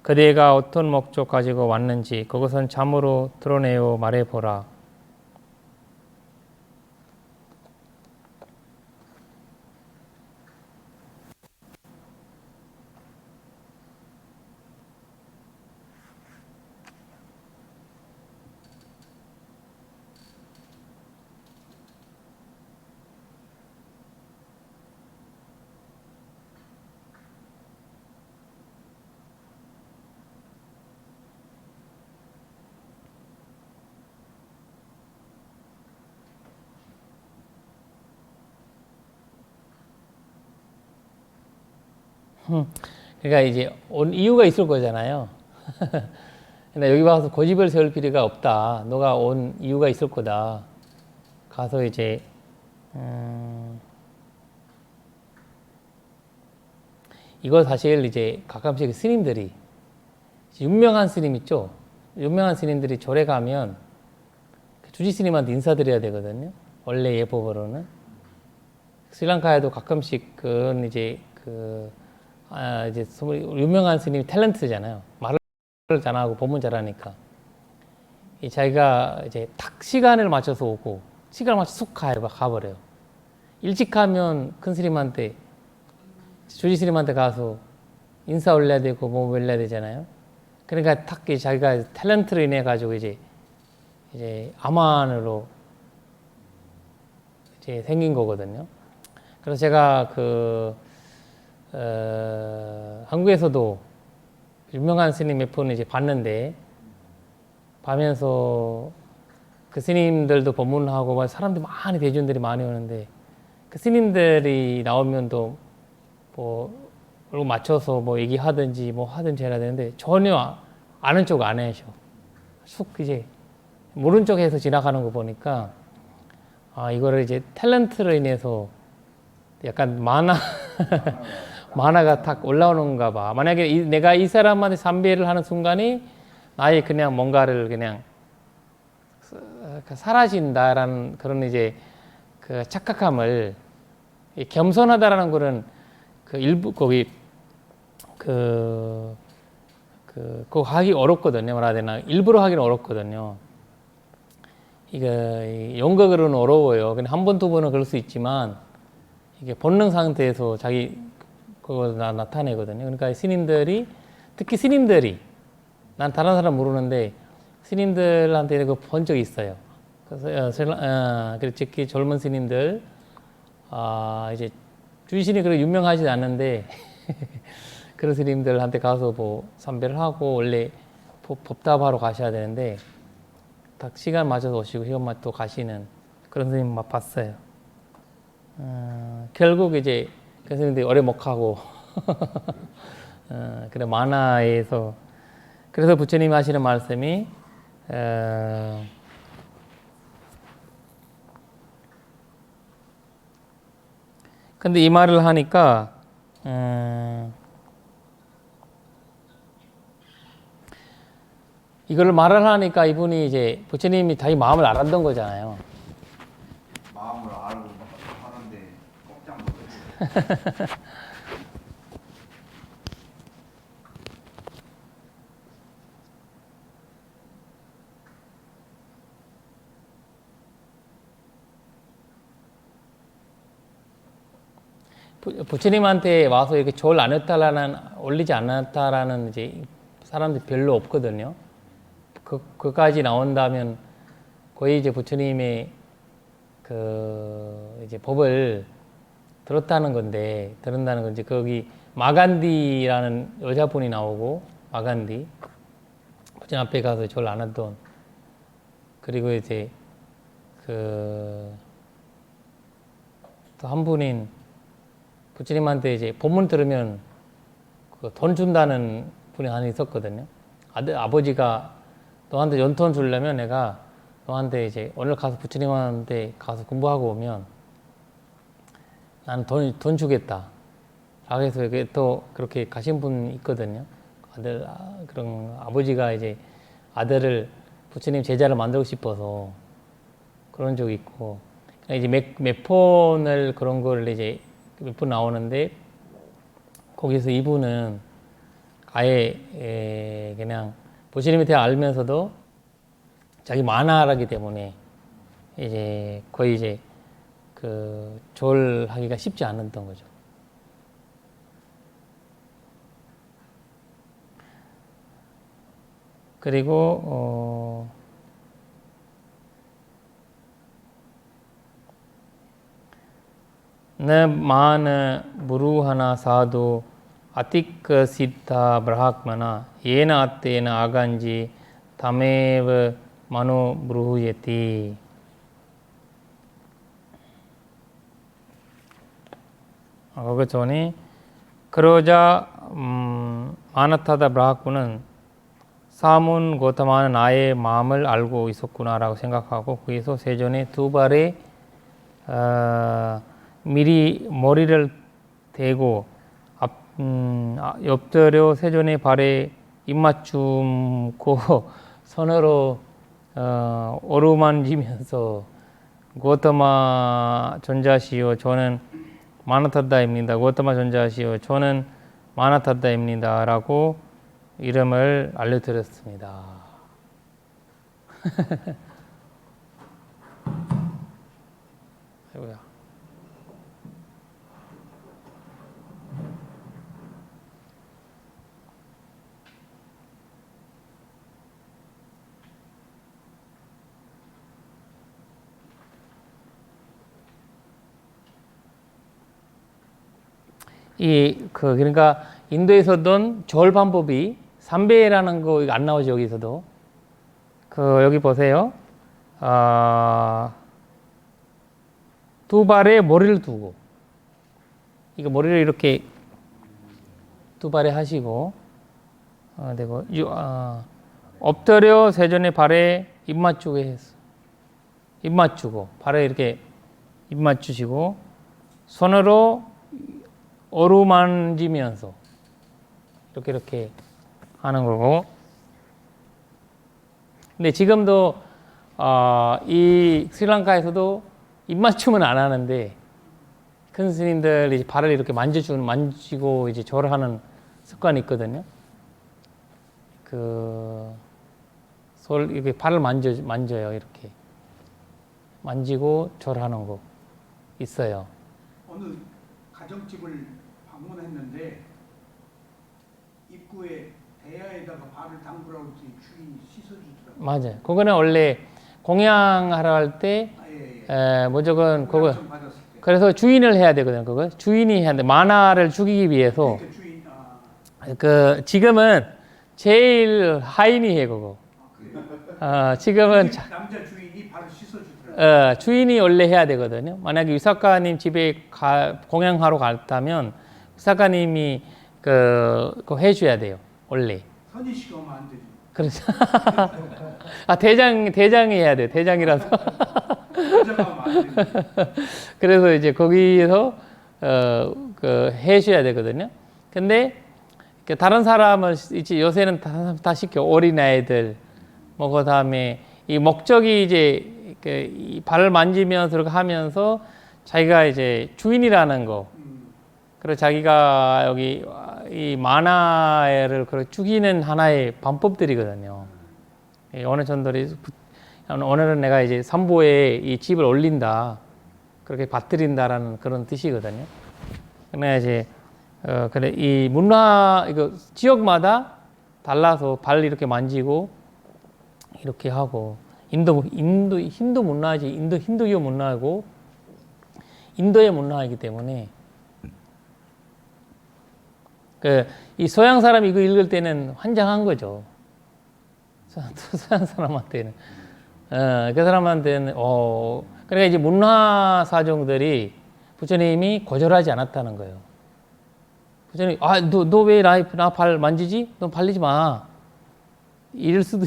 그대가 어떤 목적 가지고 왔는지 그것은 참으로 드러내어 말해보라. 그러니까 이제 온 이유가 있을 거잖아요. 근데 여기 와서 고집을 세울 필요가 없다. 너가 온 이유가 있을 거다. 가서 이제 이거 사실 이제 가끔씩 스님들이 유명한 스님 있죠. 유명한 스님들이 절에 가면 주지 스님한테 인사드려야 되거든요. 원래 예법으로는 스리랑카에도 가끔씩 그건 이제 이제 유명한 스님이 탤런트잖아요. 말을 잘하고 법문 잘하니까 자기가 이제 딱 시간을 맞춰서 오고 시간을 맞춰서 쑥 가버려요. 일찍 가면 큰 스님한테 주지 스님한테 가서 인사 올려야 되고 뭐 올려야 되잖아요. 그러니까 딱 자기가 탤런트로 인해 가지고 이제 암환으로 이제 생긴 거거든요. 그래서 제가 한국에서도 유명한 스님 몇 분 이제 봤는데 봐면서 그 스님들도 법문하고 사람들 많이 대중들이 많이 오는데 그 스님들이 나오면 또 뭐 얼굴 맞춰서 뭐 얘기하든지 뭐 하든지 해야 되는데 전혀 아는 쪽 안 해셔. 쑥 이제 모른 척해서 지나가는 거 보니까 아 이거를 이제 탤런트로 인해서 약간 만화가 탁 올라오는가 봐. 만약에 내가 이 사람한테 삼배를 하는 순간에 나의 그냥 뭔가를 그냥 사라진다라는 그런 이제 그 착각함을 이 겸손하다라는 거는 그 일부 거기 그거 하기 어렵거든요. 말해야 되나 일부러 하기는 어렵거든요. 이거 연극으로는 어려워요. 근데 한 번, 두 번은 그럴 수 있지만 이게 본능 상태에서 자기 그걸 나타내거든요. 그러니까 스님들이 특히 스님들이 난 다른 사람 모르는데 스님들한테 그거 본 적이 있어요. 그래서 특히 젊은 스님들 이제 주신이 그렇게 유명하지 않는데 그런 스님들한테 가서 뭐 삼배를 하고 원래 법답하러 가셔야 되는데 딱 시간 맞춰서 오시고 시간 맞춰 가시는 그런 스님 막 봤어요. 결국 이제 그 스님들이 오래 못 하고 그래 만화에서 그래서 부처님이 하시는 말씀이 근데 이 말을 하니까 이걸 말을 하니까 이분이 이제 부처님이 자기 마음을 알았던 거잖아요. 마음을 알고 하는데 꼼짝 못했어요. 부처님한테 와서 이렇게 절 안 했다라는 올리지 않았다라는 이제 사람들 별로 없거든요. 그까지 나온다면 거의 이제 부처님의 그 이제 법을 들었다는 건지 거기 마간디라는 여자분이 나오고 마간디 부처님 앞에 가서 절 안 했던 그리고 이제 그 또 한 분인 부처님한테 이제 법문 들으면 그 돈 준다는 분이 하나 있었거든요. 아버지가 너한테 연돈 주려면 내가 너한테 이제 오늘 가서 부처님한테 가서 공부하고 오면 나는 돈 주겠다. 라고 해서 또 그렇게 가신 분 있거든요. 그런 아버지가 이제 아들을 부처님 제자를 만들고 싶어서 그런 적이 있고 이제 몇 폰을 그런 걸 이제 몇 번 나오는데 거기서 이분은 아예 그냥 부처님에 대해 알면서도 자기 만화라기 때문에 이제 거의 이제 그 절하기가 쉽지 않았던 거죠. 그리고 न मान मुरुहना साधु अतिक सिद्धा ब्रह्मणा येन अत्तेन आगंजी तमेव मनो ब्रूयति. 거기 전에 그러자 마나타다 브라흐는 사문 고타마는 나의 마음을 알고 있었구나라고 생각하고 거기서 세존에 두 발에 미리 머리를 대고 엎드려 세존의 발에 입맞춤고 손으로 어루만지면서 고타마 존자시오 저는 마나타다입니다. 고타마 존자시오 저는 마나타다입니다. 라고 이름을 알려드렸습니다. 아이고야. 그러니까 인도에서던 절 방법이 삼배라는 거 안 나오죠. 여기서도 여기 보세요. 두 발에 머리를 두고 이거 머리를 이렇게 두 발에 하시고 되고 엎드려 세존의 발에 입 맞추고 했어. 입 맞추고 발에 이렇게 입 맞추시고 손으로 어루만지면서 이렇게 하는 거고. 근데 지금도 이 스리랑카에서도 입 맞춤은 안 하는데 큰 스님들이 발을 이렇게 만지고 이제 절하는 습관이 있거든요. 이렇게 발을 만져요. 이렇게 만지고 절하는 거 있어요. 어느 가정집을 방문했는데 입구에 대야에다가 발을 담그라고 주인이 씻어주더라고요. 맞아요. 그거는 원래 공양하러 할 때 예. 무조건 그거. 좀 받았을 때. 그래서 주인을 해야 되거든요. 그거 주인이 해야 돼. 만화를 죽이기 위해서. 그러니까 주인 지금은 제일 하인이 해 그거. 지금은 남자 주인이 발을 씻어주더라고요. 주인이 원래 해야 되거든요. 만약에 위사카님 집에 공양하러 갔다면 위사카님이 그거 해줘야 돼요. 원래. 선희 씨가 오면 안 되죠. 그렇죠. 대장이 해야 돼. 대장이라서. 여자가 오면 안 되죠. 그래서 이제 거기서 해줘야 되거든요. 근데 다른 사람을 이제 요새는 다 시켜. 어린아이들 뭐 그다음에 이 목적이 이제 이 발을 만지면서 이렇게 하면서 자기가 이제 주인이라는 거. 그리고 자기가 여기 이 만화를 죽이는 하나의 방법들이거든요. 어느 전들이 오늘은 내가 이제 삼보에 이 집을 올린다, 그렇게 받들인다라는 그런 뜻이거든요. 그러나 이제 그래 이 문화 이거 지역마다 달라서 발 이렇게 만지고 이렇게 하고 힌두 문화지 힌두교 문화고 인도의 문화이기 때문에. 이 서양 사람이 이거 읽을 때는 환장한 거죠. 서양 사람한테는. 그 사람한테는, 그러니까 이제 문화 사정들이 부처님이 거절하지 않았다는 거예요. 부처님이, 너 왜 나 발 만지지? 너 발리지 마. 이럴 수도,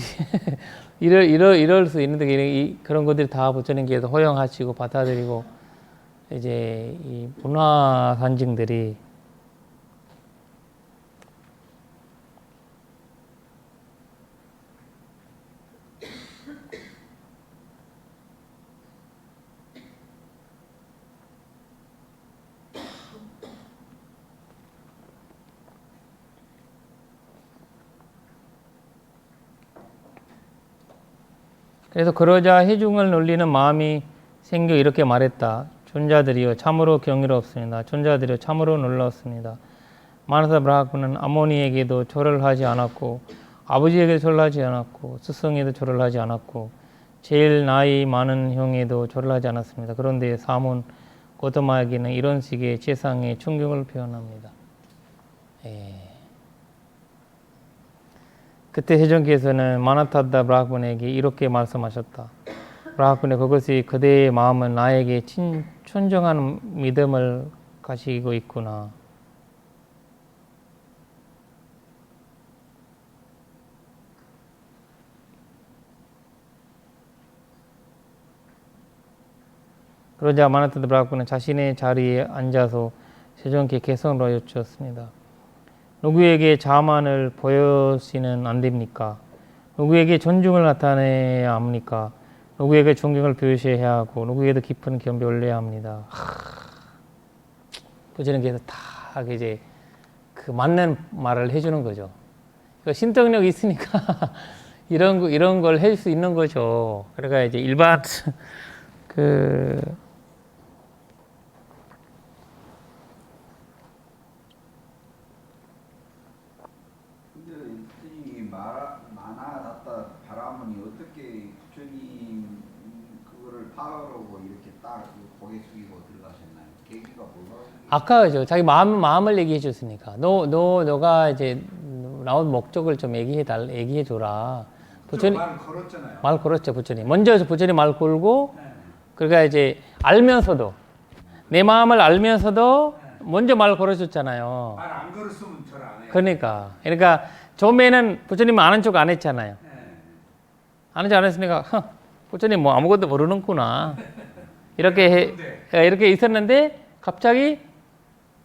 이럴 수 있는데, 그런 것들이 다 부처님께서 허용하시고 받아들이고, 이제 이 문화 산증들이 그래서 그러자 해중을 놀리는 마음이 생겨 이렇게 말했다. 존자들이여 참으로 경이롭습니다. 존자들이여 참으로 놀라웠습니다. 마나사 브라흐마는 아모니에게도 절을 하지 않았고 아버지에게도 절을 하지 않았고 스승에도 절을 하지 않았고 제일 나이 많은 형에도 절을 하지 않았습니다. 그런데 사문 고토마에게는 이런 식의 재상의 충격을 표현합니다. 그때 해정께서는 마나타다 브라흐마에게 이렇게 말씀하셨다. 브라흐마네, 그것이 그대의 마음은 나에게 천정한 믿음을 가지고 있구나. 그러자 마nuttha 브라흐마는 자신의 자리에 앉아서 세존께 개성으로 여쭈었습니다. 누구에게 자만을 보여서는 안 됩니까? 누구에게 존중을 나타내야 합니까? 누구에게 존경을 표시해야 하고 누구에게도 깊은 겸비 올려야 합니다. 부처님께서 다 이제 그 맞는 말을 해주는 거죠. 신통력 있으니까 이런 걸 할 수 있는 거죠. 그러니까 이제 일반 마나다타 바라문이 어떻게 부처님 그거를 파하려고 이렇게 딱 고개 숙이고 들어가셨나요? 계기가 뭐가? 아까 자기 마음을 얘기해 줬으니까 너가 이제 나온 목적을 좀 얘기해 줘라. 부처님 말 걸었잖아요. 말 걸었죠. 부처님 먼저 부처님 말 걸고 네. 그러니까 이제 알면서도 내 마음을 알면서도 먼저 말 걸어줬잖아요. 말 안 걸었으면 절 안 해요. 그러니까 처음에는 부처님은 아는 척 안 했잖아요. 네. 아는 척 안 했으니까 부처님 뭐 아무것도 모르는구나 이렇게 이렇게 있었는데 갑자기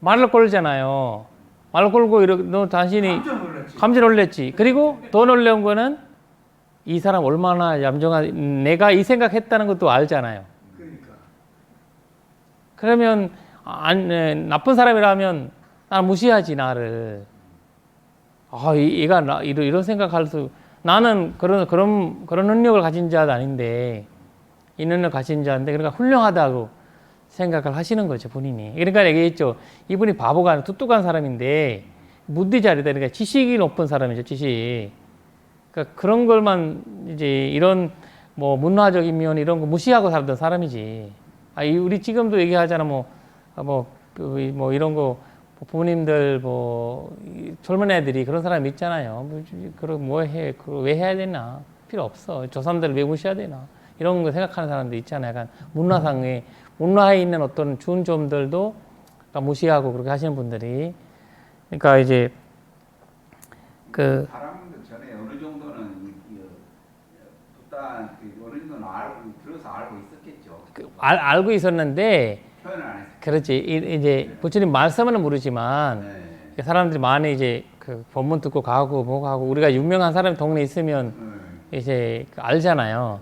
말을 걸잖아요. 말을 걸고 이렇게 너 당신이 깜짝 놀랐지. 깜짝 놀랐지. 그리고 더 놀라운 거는 이 사람 얼마나 얌전한 내가 이 생각했다는 것도 알잖아요. 그러니까. 그러면 나쁜 사람이라면 나는 무시하지 나를. 얘가 이런 생각할 수 나는 그런 능력을 가진 자도 아닌데 이 능력을 가진 자인데 그러니까 훌륭하다고 생각을 하시는 거죠 본인이. 그러니까 얘기했죠. 이분이 바보가 아니라 뚝뚝한 사람인데 무디자리다. 그러니까 지식이 높은 사람이죠. 지식. 그러니까 그런 걸만 이제 이런 뭐 문화적인 면 이런 거 무시하고 살던 사람이지. 우리 지금도 얘기하잖아 뭐 이런 거 부모님들 젊은 애들이 그런 사람 있잖아요. 왜 해야 되나? 필요 없어. 저 사람들을 왜 무시해야 되나? 이런 거 생각하는 사람들 있잖아요. 약간 문화에 있는 어떤 좋은 점들도 무시하고 그렇게 하시는 분들이. 그러니까 이제 사람들 전에 어느 정도는 어느 정도는 들어서 알고 있었겠죠. 알고 있었는데 표현을 안 했어요. 그렇지. 이제 부처님 말씀은 모르지만 사람들이 많이 이제 그 법문 듣고 가고 뭐 가고 우리가 유명한 사람이 동네에 있으면 이제 알잖아요.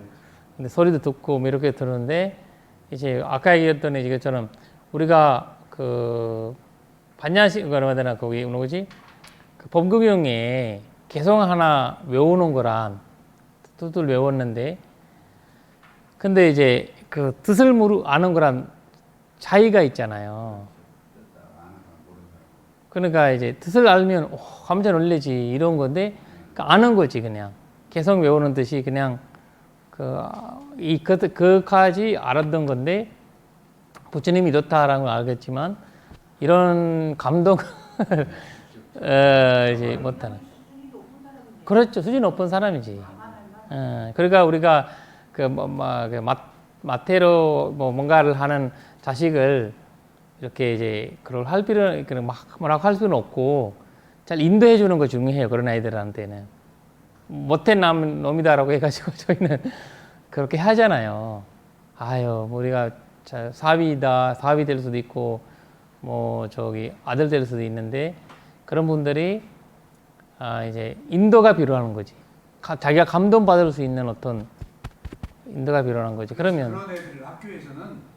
근데 소리도 듣고 뭐 이렇게 들었는데 이제 아까 얘기했던 이것처럼 우리가 그 반야식 뭐라 되나 거기 뭐지 그 법금형에 개성 하나 외우는 거란 뜻을 외웠는데 근데 이제 그 뜻을 아는 거란 차이가 있잖아요. 그러니까 이제 뜻을 알면 깜짝 놀래지 이런 건데 그러니까 아는 거지 그냥 개성 외우는 뜻이 그냥 그까지 알았던 건데 부처님이 이렇다라는 걸 알겠지만 이런 감동 이제 못하는. 그렇죠. 수준 높은 사람이지. 그러니까 우리가 마태로 뭔가를 하는 자식을 이렇게 이제 그걸 할 필요는 뭐라고 할 수는 없고 잘 인도해 주는 거 중요해요. 그런 아이들한테는 못된 놈이다라고 해가지고 저희는 그렇게 하잖아요. 우리가 사위 될 수도 있고 아들 될 수도 있는데 그런 분들이 이제 인도가 필요한 거지. 자기가 감동 받을 수 있는 어떤 인도가 필요한 거지. 그러면 그런 애들 학교에서는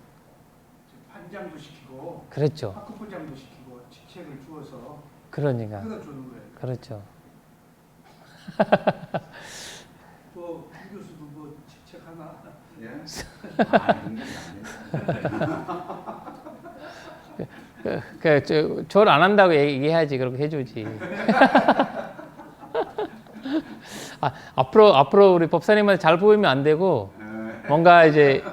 반장도 시키고 그렇죠. 학급부장도 시키고 직책을 주어서 그러니까 그러다 주는 거예요. 그렇죠. 김 교수도 뭐 직책 하나? 예? 절 안 한다고 얘기해야지. 그렇게 해주지. 앞으로 우리 법사님한테 잘 보이면 안 되고 뭔가 이제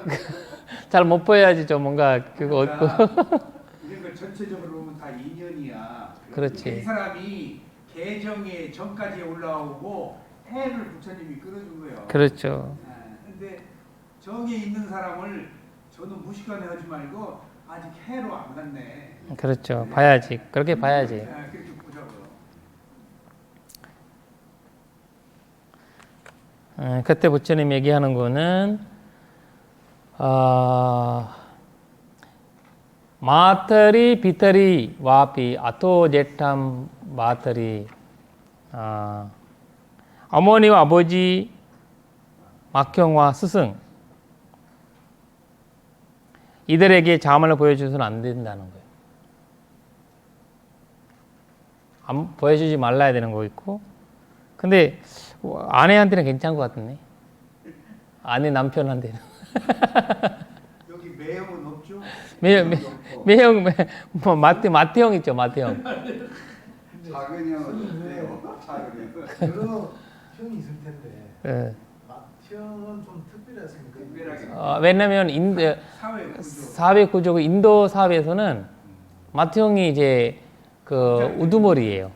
잘 못 보여야지 좀 뭔가 그거 얻고. 그러니까 전체적으로 보면 다 인연이야. 그렇지. 이 사람이 개정에 전까지 올라오고 해를 부처님이 끌어준 거예요. 그렇죠. 근데 정에 있는 사람을 저는 무시간에 하지 말고 아직 해로 안 갔네. 그렇죠. 봐야지. 그렇게 봐야지. 그렇게 보자고요. 그때 부처님 얘기하는 거는 마터리 비터리 와피 아토제탐 마터리 어머니와 아버지 막형과 스승 이들에게 자만을 보여주서는 안 된다는 거예요. 보여주지 말라야 되는 거 있고 근데 아내한테는 괜찮은 것 같네. 아내 남편한테는. 여기 매형은 없죠? 매형 뭐 마태형 있죠. 마태형. 작은 형은 어때요? 작은 형. 여러 형이 있을 텐데 형은 좀 특별했으니까 특별하게. 왜냐면 사회 구조 인도 사회에서는 마태형이 이제 그 우두머리예요.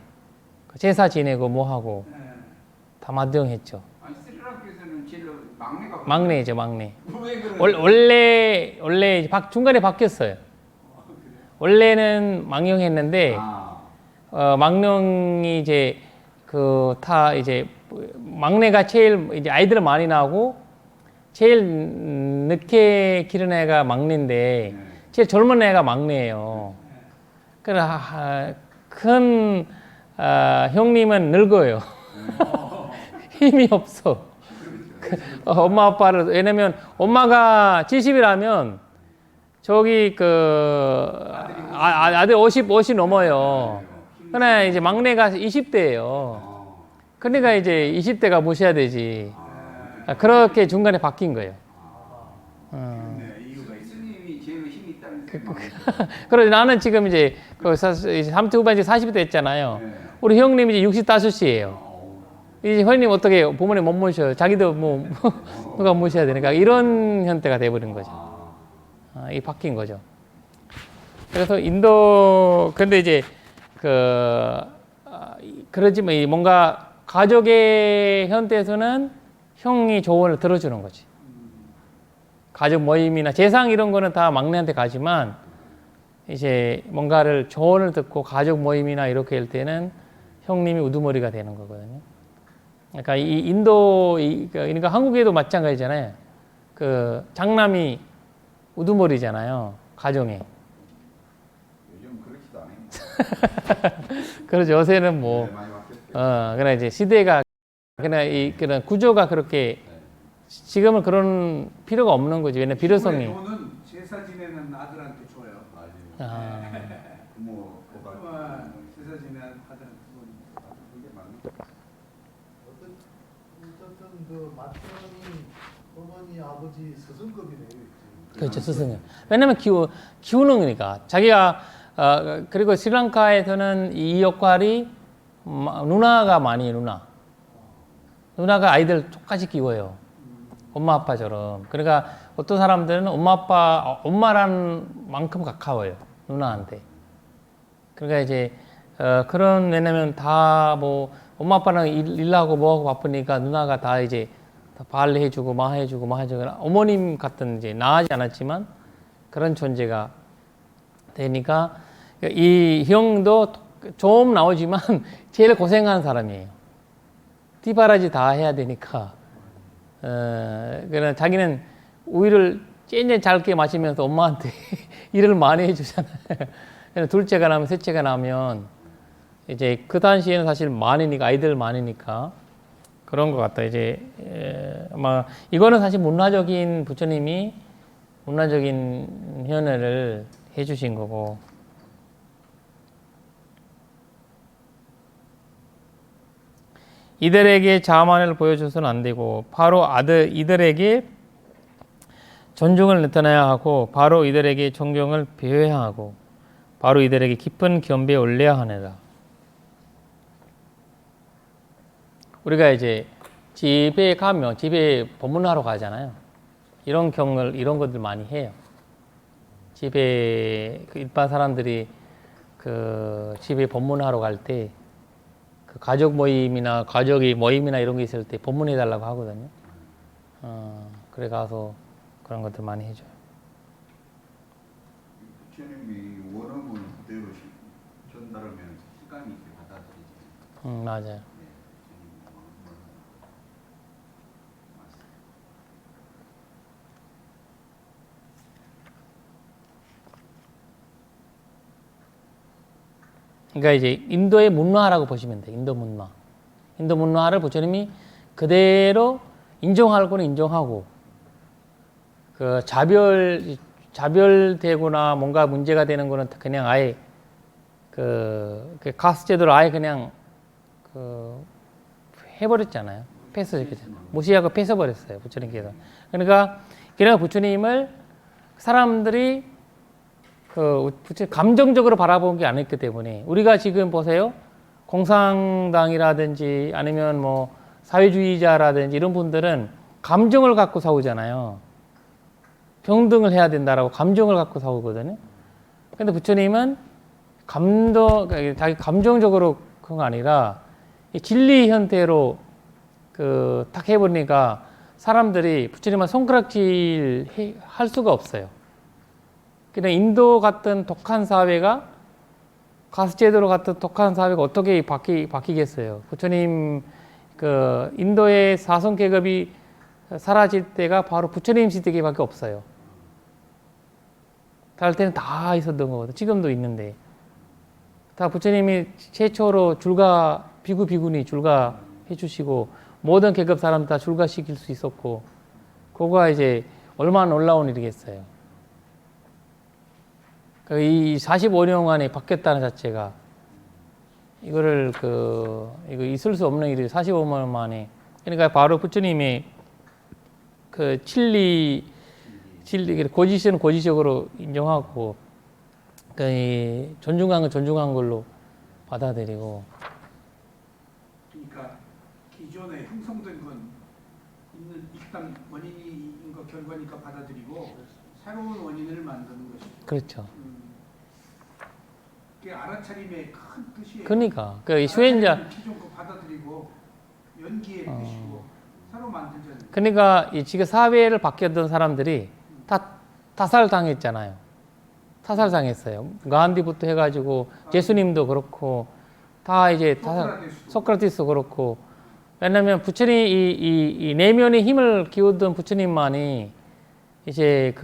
제사 지내고 뭐 하고 다 마태형 했죠. 아니 스리랑카에서는 제일 막내가 막내죠, 막내. 왜 그래? 원래 중간에 바뀌었어요. 원래는 망령했는데 아, 망령이 이제 그 다 이제 막내가 제일 이제 아이들을 많이 낳고 제일 늦게 기른 애가 막내인데 네. 제일 젊은 애가 막내예요. 그래 큰 형님은 늙어요. 힘이 없어. 엄마 아빠를 왜냐면 엄마가 70이라면 저기 그 아들 50 넘어요. 그러나 이제 막내가 20대예요. 그러니까 이제 20대가 모셔야 되지. 그렇게 중간에 바뀐 거예요. 네, 이유가 있어요. 스님이 제일 힘이 있다는 그래서 나는 지금 이제 그 30대 후반 이제 40대 됐잖아요. 네. 우리 형님이 이제 65이에요. 이제 형님 어떻게 부모님 못 모셔요. 자기도 뭐 누가 모셔야 되니까 이런 형태가 돼버린 거죠. 이 바뀐 거죠. 그래서 인도 근데 이제 그러지만 이 뭔가 가족의 형태에서는 형이 조언을 들어주는 거지. 가족 모임이나 재상 이런 거는 다 막내한테 가지만 이제 뭔가를 조언을 듣고 가족 모임이나 이렇게 할 때는 형님이 우두머리가 되는 거거든요. 그러니까 이 인도 그러니까 한국에도 마찬가지잖아요. 그 장남이 우두머리잖아요. 가정에. 요즘 그렇지도 않아요. 그래서 요새는 네, 뭐 많이 바뀌었어요. 그러나 이제 시대가 그냥 그런 구조가 그렇게 지금은 그런 필요가 없는 거지. 왜냐면 비료성이. 돈은 제사 지내는 아들한테 줘요. 아, 부모 고갈 제사 지내는 아들한테 돈. 그게 맞는 어쨌든 그 맏형이 어머니 아버지 스승급이네요. 지금. 그렇죠. 스승은. 왜냐면 키우는 거니까. 자기가 그리고 스리랑카에서는 이 역할이 누나가 많이 누나가 아이들 똑같이 키워요. 엄마 아빠처럼. 그러니까 어떤 사람들은 엄마라는 만큼 가까워요. 누나한테. 그러니까 이제 그런 왜냐면 다 뭐 엄마 아빠랑 일하고 뭐하고 바쁘니까 누나가 다 이제 다 발해주고 뭐 해주고 어머님 같은 이제 나하지 않았지만 그런 존재가 되니까 이 형도 좀 나오지만 제일 고생하는 사람이에요. 띠바라지 다 해야 되니까. 그러나 자기는 우유를 쨍쨍 잘게 마시면서 엄마한테 일을 많이 해주잖아요. 둘째가 나면 셋째가 나면 이제 그 당시에는 사실 아이들 많으니까 그런 것 같다. 이제 아마 이거는 사실 부처님이 문화적인 현해를 해주신 거고. 이들에게 자만을 보여줘서는 안 되고 바로 이들에게 존중을 나타내야 하고 바로 이들에게 존경을 표해야 하고 바로 이들에게 깊은 겸비에 올려야 하느라. 우리가 이제 집에 가면 집에 법문하러 가잖아요. 이런 것들 많이 해요. 집에 일반 사람들이 집에 법문하러 갈 때 가족 모임이나 이런 게 있을 때 법문해 달라고 하거든요. 그래 가서 그런 것들 많이 해줘요. 부처님이 원하는 그대로 전달하면 시간이 있게 받아들이지. 맞아요. 그러니까 이제 인도의 문화라고 보시면 돼요. 인도 문화를 부처님이 그대로 인정할 거는 인정하고 그 자별되거나 뭔가 문제가 되는 거는 그냥 아예 그 카스 제도를 아예 그냥 해버렸잖아요. 무시하고 뺏어버렸어요. 부처님께서. 그러니까 부처님을 사람들이 감정적으로 바라본 게 아니기 때문에 우리가 지금 보세요. 공산당이라든지 아니면 뭐 사회주의자라든지 이런 분들은 감정을 갖고 싸우잖아요. 평등을 해야 된다라고 감정을 갖고 싸우거든요. 근데 부처님은 자기 감정적으로 그런 거 아니라 진리 형태로 딱 해보니까 사람들이 부처님은 손가락질 할 수가 없어요. 그냥 인도 같은 독한 사회가 가스제도로 같은 독한 사회가 어떻게 바뀌겠어요? 부처님 그 인도의 사성 계급이 사라질 때가 바로 부처님 시대밖에 없어요. 다를 때는 다 있었던 거거든. 지금도 있는데 다 부처님이 최초로 줄가 비구니 줄가 해주시고 모든 계급 사람 다 줄가 시킬 수 있었고 그거가 이제 얼마나 놀라운 일이겠어요. 이 45년간에 바뀌었다는 자체가 이거를 이거 있을 수 없는 일이 45년 만에 그러니까 바로 부처님의 그 진리 고지식은 고지식으로 인정하고 그 존중한 건 존중한 걸로 받아들이고 그러니까 기존에 형성된 건 있는 일단 원인인 거 결과니까 받아들이고 새로운 원인을 만드는 것이죠. 그렇죠. 그게 알아차림의 큰 뜻이에요. 그러니까 그 수행자 기존 거 받아들이고 연기의 뜻이고 새로 만들자는. 그러니까 이 지금 사회를 바뀌었던 사람들이 다 타살당했잖아요. 타살당했어요. 간디부터 해가지고 예수님도 그렇고 다 이제 소크라테스도 그렇고 왜냐하면 부처님 이 내면의 힘을 키우던 부처님만이 이제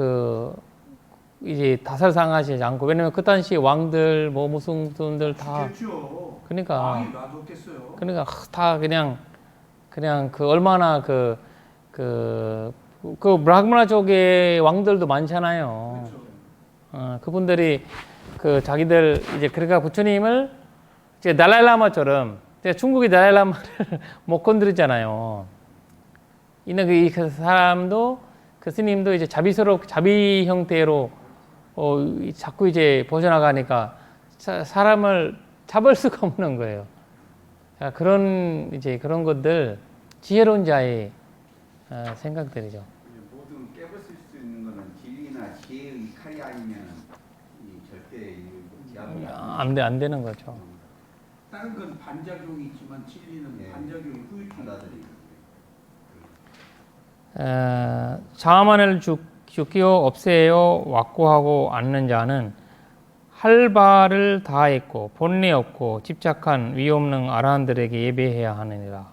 이제 타살당하지 않고 왜냐면 그 당시 왕들 뭐 무슨 분들 다 죽였죠. 그러니까 왕이 놔뒀겠어요. 그러니까 다 그냥 그 얼마나 그 브라흐마나 쪽의 왕들도 많잖아요. 그렇죠. 그분들이 그 자기들 이제 그러니까 부처님을 이제 달라이라마처럼 중국의 달라이라마를 못 건드렸잖아요. 있는 그 사람도 그 스님도 이제 자비 형태로 자꾸 이제 벗어나가니까 사람을 잡을 수가 없는 거예요. 그런 것들 지혜로운 자의 생각들이죠. 모든 깨부술 수 있는 거는 진리나 지혜의 칼이 아니면 절대 제압이 안 되는 거죠. 다른 건 반작용이 있지만 진리는 반작용이 후유증. 자만을 죽기요 없애요 확고하고 않는 자는 할 바를 다했고 본래 없고 집착한 위없는 아라한들에게 예배해야 하느니라.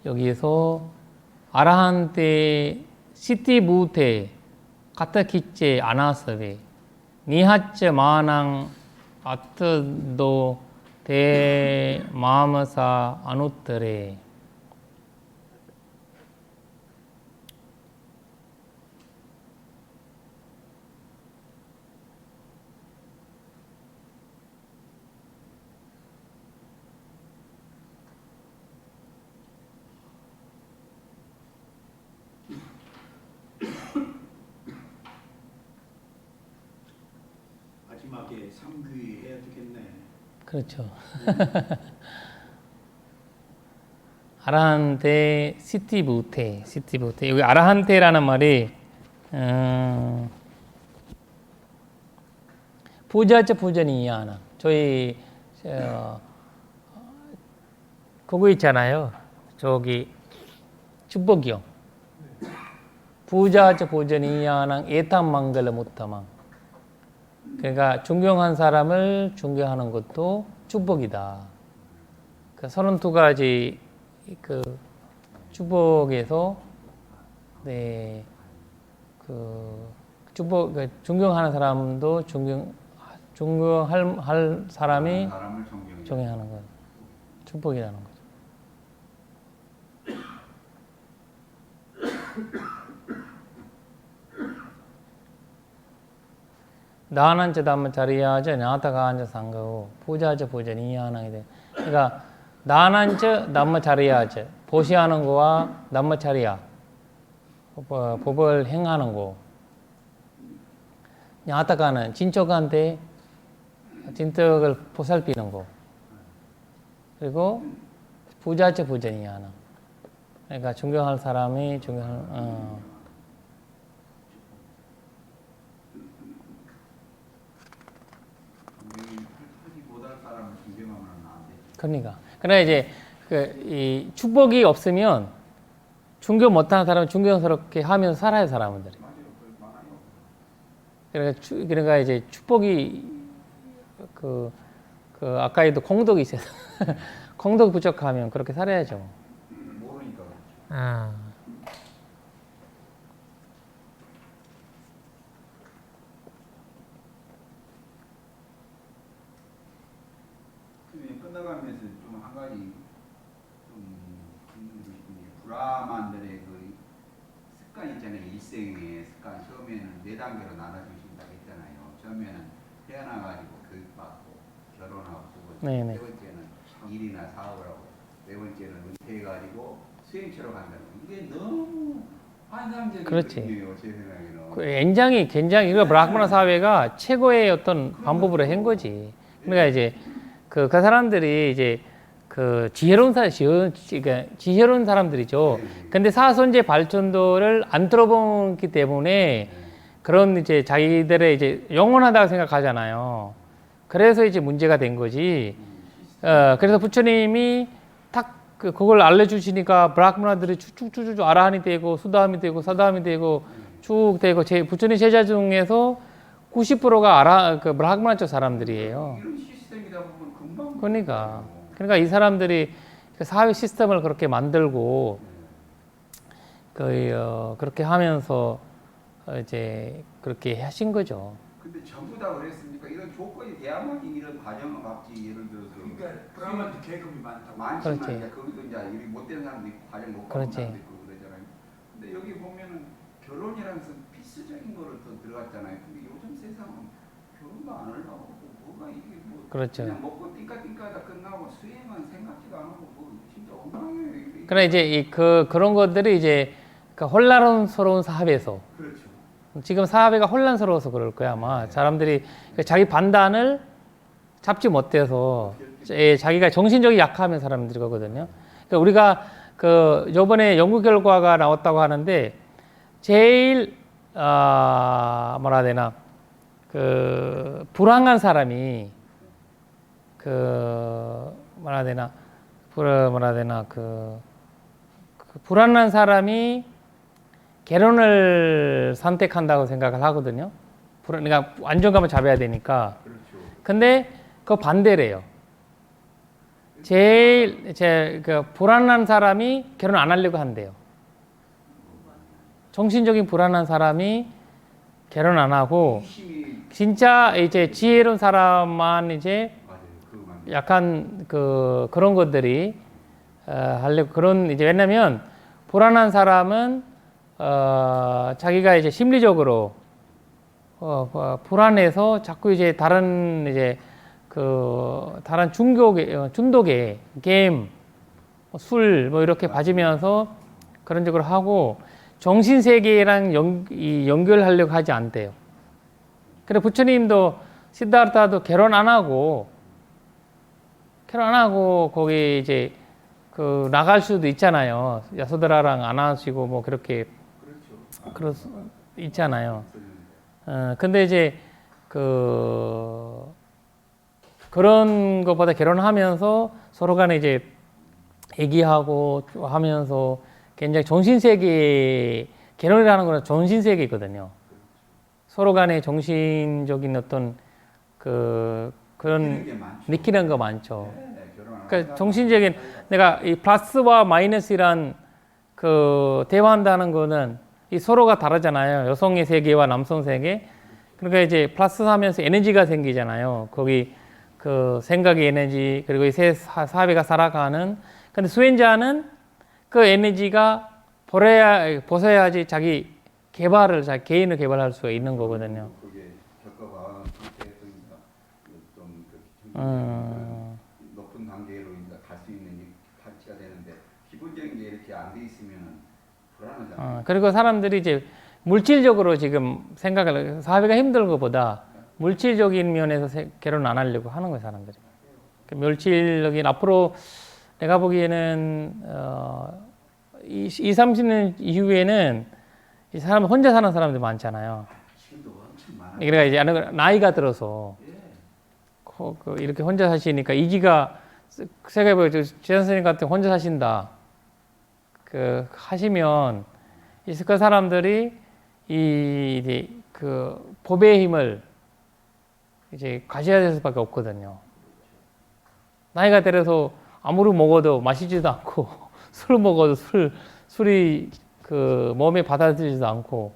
여기에서 아라한 때 시티 무테 가타키체 아나서베 니하체 마낭 아트도 대 마마사 아누트레 마지막에 삼귀 해야 되겠네. 그렇죠. 아라한테 시티부테 여기 아라한테라는 말이 부자니야나 저희 그거 있잖아요. 저기 축복이요. 부자니야나 에탄망갈라 못타망. 그러니까 존경한 사람을 존경하는 것도 축복이다. 그 32가지 그 축복에서 존경하는 사람도 존경할 사람이 존경하는 것 축복이라는 거죠. 나난자 담마차리야자 나타가한자 상가고 부자자 부자니야나게 돼. 그러니까 나난자 담마차리야자 보시하는 거와 담마차리야 법을 행하는 거. 나타가는 진척한테 진척을 보살피는 거. 그리고 부자자 부자니야나. 그러니까 존경할 사람이 그러니까 이제 이 축복이 없으면 중교 못하는 사람은 중교스럽게 하면서 살아요, 사람들이. 맞아요. 그 많아요. 그러니까 이제 축복이 그 아까에도 공덕이 있어서 공덕 부족하면 그렇게 살아야죠. 모르니까 그렇죠. 아. 근데 끝나가면서 좀 한 가지 좀 궁금한 게 브라만들의 그 습관 있잖아요. 일생의 습관. 처음에는 4단계로 나눠주신다고 했잖아요. 처음에는 태어나가지고 교육받고 결혼하고 네네. 세 번째는 일이나 사업을 하고 네 번째는 은퇴해가지고 수행처로 간다는 거. 이게 너무 환상적인 그렇지. 그림이에요. 제 생각에는. 그 굉장히 이거 브라흐마나 사회가 최고의 어떤 방법으로 한 거지. 그러니까 이제 그 사람들이 이제 그 지혜로운 사람들이죠. 근데 사선제 발전도를 안 들어보기 때문에 그런 이제 자기들의 이제 영원하다고 생각하잖아요. 그래서 이제 문제가 된 거지. 그래서 부처님이 딱 그걸 알려주시니까 브라흐마나들이 쭉쭉쭉 아라한이 되고 수다함이 되고 사다함이 되고 쭉 되고 부처님 제자 중에서 90%가 브라흐마나 쪽 사람들이에요. 이런 시스템이다 보면 금방. 그러니까 이 사람들이 사회 시스템을 그렇게 만들고 그렇게 하면서 이제 그렇게 하신 거죠. 근데 전부 다 그랬습니까? 이런 조건이 돼야만 이런 과정을 밟지. 예를 들어서 그러니까 브라만도 계급이 많다고. 많지만 그렇지. 이제 거기도 이제 일이 못된 사람도 있고 과정 못 가는 그렇지. 사람도 있고 그러잖아요. 근데 여기 보면은 결혼이라는 것은 필수적인 거를 또 들어갔잖아요. 근데 요즘 세상은 결혼도 안 하려고 뭐가 이게 뭐 그렇죠. 그냥 먹고 띵까띵까다 끝나고 수행은 생각지도 안 하고 뭐 진짜 엉망이에요. 이게. 그래 이제 그런 것들이 이제 혼란스러운 사회에서 그렇죠. 지금 사회가 혼란스러워서 그럴 거야 아마. 사람들이 자기 판단을 잡지 못해서 자기가 정신적이 약하면 사람들이 거거든요. 그러니까 우리가 요번에 연구 결과가 나왔다고 하는데 제일 뭐라 해야 되나 불안한 사람이 뭐라 해야 되나 불안한 사람이 결혼을 선택한다고 생각을 하거든요. 그러니까 안정감을 잡아야 되니까. 그렇죠. 근데 그 반대래요. 제일 불안한 사람이 결혼 안 하려고 한대요. 정신적인 불안한 사람이 결혼 안 하고 힘이 진짜 이제 지혜로운 사람만 이제 맞아요. 그거만. 약간 그런 것들이 하려고 그런 이제 왜냐면 불안한 사람은 자기가 이제 심리적으로 불안해서 자꾸 이제 다른 중독에 게임, 술 뭐 이렇게 빠지면서 그런 식으로 하고 정신 세계랑 연결하려고 하지 않대요. 그래 부처님도 시드다르타도 결혼 안 하고 거기 이제 나갈 수도 있잖아요. 야소드라랑 안 하시고 뭐 그렇게 그럴 수 있잖아요. 근데 이제 그런 것보다 결혼하면서 서로 간에 이제 얘기하고 하면서 굉장히 정신세계, 결혼이라는 거는 정신세계거든요. 서로 간에 정신적인 어떤 그런 느끼는 거 많죠. 그러니까 정신적인 내가 이 플러스와 마이너스란 대화한다는 거는 이 서로가 다르잖아요. 여성의 세계와 남성 세계. 그러니까 이제 플러스 하면서 에너지가 생기잖아요. 거기 생각의 에너지 그리고 이 사회가 살아가는. 근데 수행자는 그 에너지가 벗어야지 자기 개인을 개발할 수가 있는 거거든요. 그게 겪어봐 상태에서 좀 높은 단계로 갈 수 있는 파티가 되는데 기본적인 게 이렇게 안 돼 있으면 불안하잖아요. 그리고 사람들이 이제 물질적으로 지금 사회가 힘든 것보다 물질적인 면에서 결혼 안 하려고 하는 거예요, 사람들이. 물질적인 앞으로 내가 보기에는 30년 이후에는 이 사람 혼자 사는 사람들이 많잖아요. 지금도 엄청 많아요. 그러니까 이제 나이가 들어서 이렇게 혼자 사시니까 이기가 생각해보세요. 지한 선생님 같은 혼자 사신다. 그 하시면 이스카 사람들이 이 이제 그 법의 힘을 이제 가져야 될 수밖에 없거든요. 나이가 들어서 아무리 먹어도 마시지도 않고 술 먹어도 술이 그 몸에 받아들이지도 않고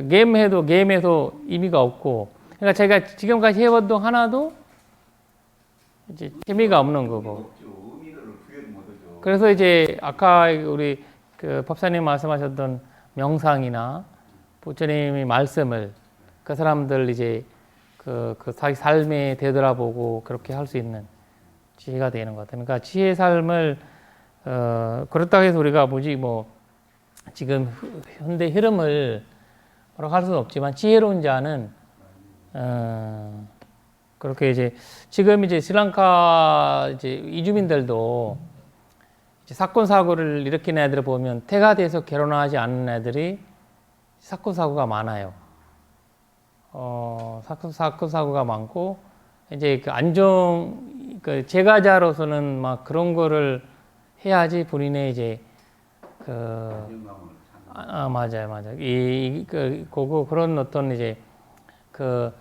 게임해도 게임에서 의미가 없고 그러니까 제가 지금까지 해본 동 하나도 이제 재미가 없는 거고. 그래서 이제 아까 우리 그 법사님 말씀하셨던 명상이나 부처님의 말씀을 그 사람들 이제 그 자기 삶에 되돌아보고 그렇게 할 수 있는 지혜가 되는 것 같아요. 그러니까 지혜의 삶을 그렇다고 해서 우리가 뭐 지금 현대 흐름을 뭐라고 할 수는 없지만 지혜로운 자는 그렇게 이제 지금 이제 스리랑카 이제 이주민들도 이제 사건 사고를 일으킨 애들을 보면 태가 돼서 결혼하지 않는 애들이 사건 사고가 많아요. 사건 사고가 많고 이제 그 그 제가자로서는 막 그런 거를 해야지 본인의 이제 맞아요. 그런 어떤 이제 그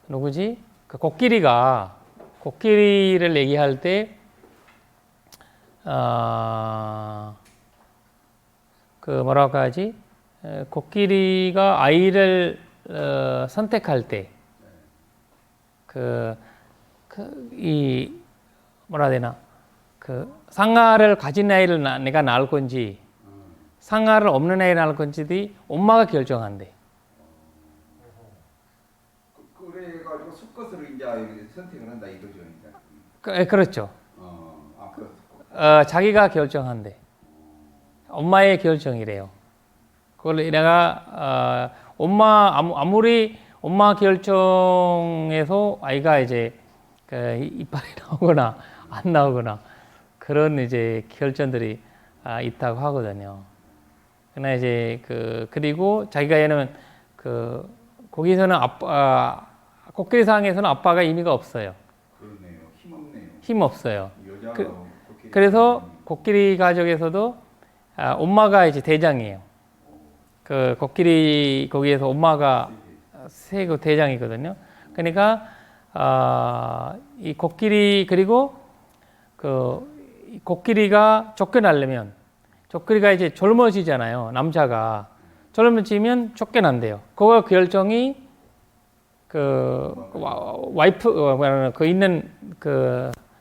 누구지? 그 코끼리를 얘기할 때 그 뭐라고 하지? 코끼리가 아이를 선택할 때 이 뭐라 해야 되나? 그 상아를 가진 아이를 내가 낳을 건지 상아를 없는 아이를 낳을 건지 엄마가 결정한대. 그래가지고 수컷으로 이제 선택을 한다 이거죠, 그렇죠. 자기가 결정한대. 엄마의 결정이래요. 그걸 내가 아무리 엄마 결정에서 아이가 이제 그 이빨이 나오거나 안 나오거나 그런 이제 결정들이 있다고 하거든요. 그러나 이제 그리고 자기가 얘는 거기서는 코끼리상에서는 아빠가 의미가 없어요. 그러네요. 힘없네요. 힘 없어요. 그래서 코끼리 가족에서도 엄마가 이제 대장이에요. 그 코끼리 거기에서 엄마가 세고 대장이거든요. 그러니까 이 코끼리 그리고 이 코끼리가 쫓겨나려면 코끼리가 이제 젊어지잖아요. 남자가 젊어지면 쫓겨난대요. 그거 결정이 와이프 있는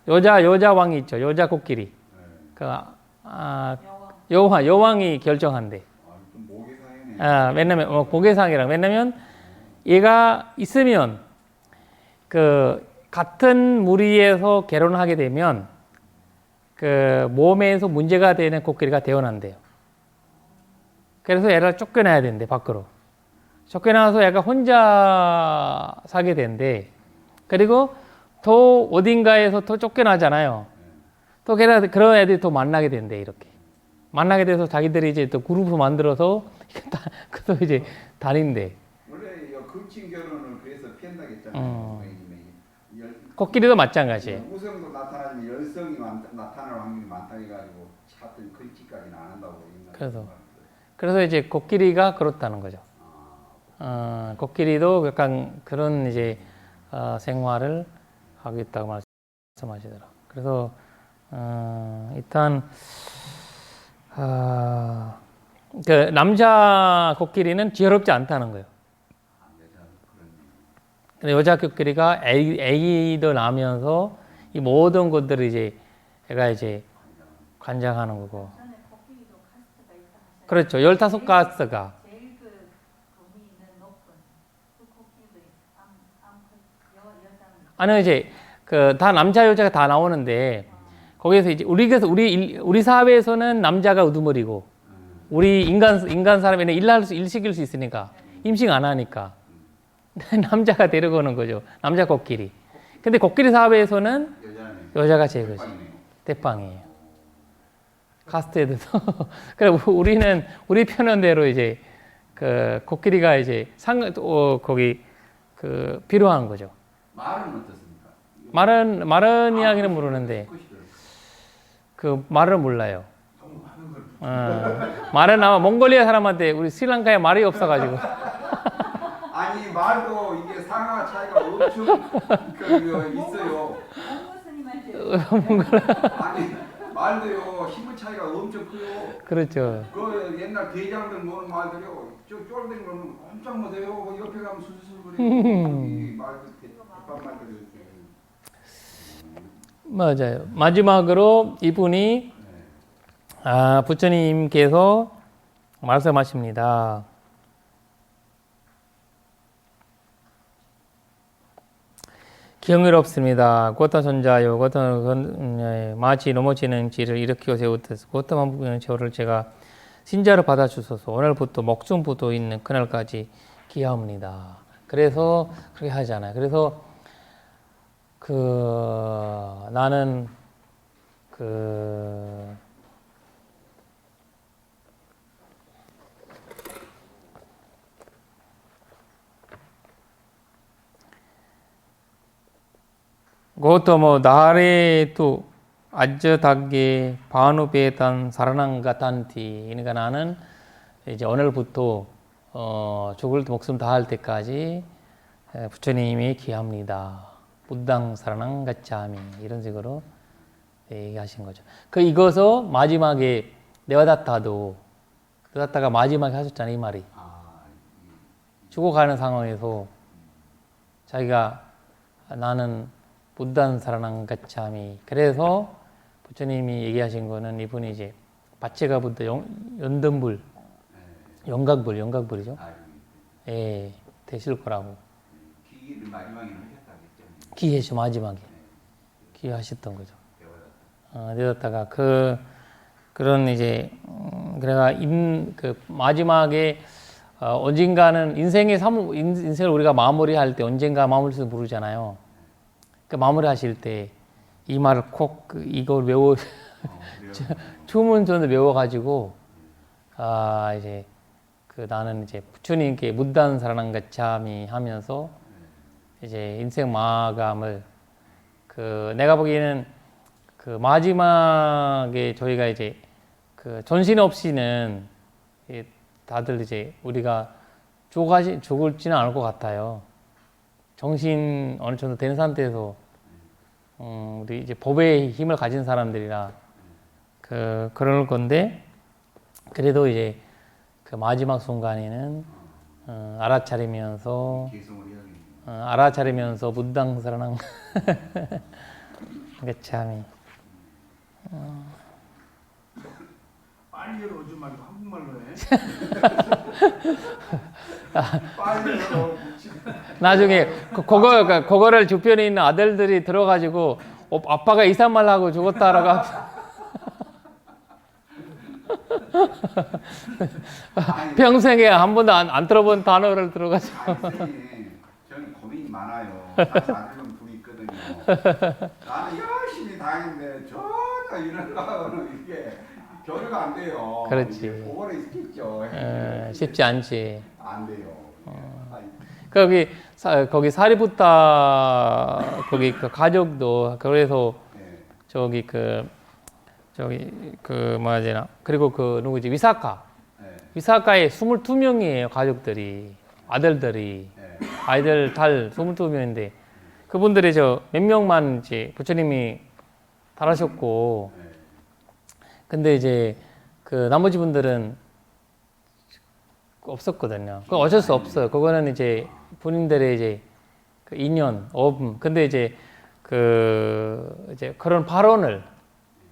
여자 왕이 있죠. 여자 코끼리. 여왕이 결정한대. 왜냐면 모계상이랑 왜냐면 얘가 있으면 같은 무리에서 결혼하게 되면 몸에서 문제가 되는 코끼리가 태어난대요. 그래서 얘를 쫓겨나야 된대 밖으로. 쫓겨나서 얘가 혼자 살게 된대. 그리고 또 어딘가에서 또 쫓겨나잖아요. 또 그런 애들이 또 만나게 된대 이렇게. 만나게 돼서 자기들이 이제 또 그룹을 만들어서 또 이제 다닌대. 원래 거친 결혼을 그래서 피한다겠잖아요. 코끼리도 마찬가지예요. 우성도 나타나지만 열성이 나타날 확률이 많다 해가지고 하여튼 거치까지는 안 한다고 그래서 이제 코끼리가 그렇다는 거죠. 코끼리도 약간 그런 이제 생활을 하고 있다고 말씀하시더라. 그래서 일단 그 남자 코끼리는 지혜롭지 않다는 거예요. 근데 여자 코끼리가 애기도 나면서 이 모든 것들을 이제 애가 이제 관장하는 거고. 그렇죠. 15가스가. 아니 이제 다 남자 여자가 다 나오는데 거기에서 이제 우리 사회에서는 남자가 우두머리고 우리 인간 사람에는 일 시킬 수 있으니까 임신 안 하니까 남자가 데려오는 거죠. 남자 코끼리. 근데 코끼리 사회에서는 여자가 제일 거지. 대빵이에요. 카스트에도. 그래 우리 편원대로 이제 코끼리가 이제 거기 필요한 거죠. 말은 어떻습니까? 말은 이야기는 모르는데 말을 몰라요. 말은 아마 몽골리아 사람한테 우리 스리랑카에 말이 없어가지고. 아니 말도 이게 상하 차이가 엄청 있어요. 아니 말도요 힘의 차이가 엄청 커요. 그렇죠. 그 옛날 대장들 모는 말들이요. 저 쫄된 거는 꼼짝 못해요. 그 옆에 가면 술술거리고 말도 대판 말들이. 맞아요. 마지막으로 이분이 부처님께서 말씀하십니다. 경이롭습니다. 고타손자요, 마치 넘어지는 지를 일으키고 세우듯 고타만 부분의 저를 제가 신자로 받아주소서. 오늘부터 목숨부터 있는 그날까지 기하옵니다. 그래서 그렇게 하잖아요. 그래서 나는 고토모 나레도 아저다게 바누베단 사라낭가탄티. 그러니까 나는 이제 오늘부터 죽을 목숨 다할 때까지 부처님이 기합니다. 부당 사라낭가짜미 이런 식으로 얘기하신 거죠. 이것서 마지막에 네와다타가 마지막에 하셨잖아요. 이 말이 죽어가는 상황에서 자기가 나는 부단 사라낭가짜미. 그래서 부처님이 얘기하신 거는 이분이 이제 바체가 부다 연등불, 영각불이죠. 예, 되실 거라고. 기를 마지막에 하셨다겠죠. 기회죠. 마지막에 기회하셨던 거죠. 되었다가 그런 이제 그래가 마지막에 언젠가는 인생을 우리가 마무리할 때 언젠가 마무리해서 부르잖아요. 그 마무리하실 때 이 말을 꼭 이걸 추문전을 외워가지고 이제 나는 이제 부처님께 묻단 사라낭가차미 하면서 이제 인생 마감을 내가 보기에는 마지막에 저희가 이제 전신 없이는 다들 이제 우리가 죽을지는 않을 것 같아요. 정신 어느 정도 된 상태에서 우리 이제 법의 힘을 가진 사람들이라 그럴 건데 그래도 이제 마지막 순간에는 알아차리면서 무당사랑 참이 빨리 오지 말고 한국말로 해. 나중에 그거를 주변에 있는 아들들이 들어가지고 아빠가 이상말 하고 죽었다라고 평생에 한 번도 안 들어본 단어를 들어가지고. 저는 고민이 많아요. 아들은 둘이 있거든요. 나는 열심히 다니는데 전혀 이런 거는 이게 교류가 안 돼요. 그렇지. 그거를 있겠죠. 쉽지 않지. 안 돼요. 거기 사리부타 거기 가족도 그래서 저기 뭐야 되나 그리고 누구지 위사카에 22명이에요 가족들이 아들들이 아이들 달 22명인데 그분들이 몇 명만 이제 부처님이 달하셨고 근데 이제 나머지 분들은 없었거든요. 그건 어쩔 수 없어요. 그거는 이제 본인들의 이제 인연, 업음. 근데 이제 이제 그런 발언을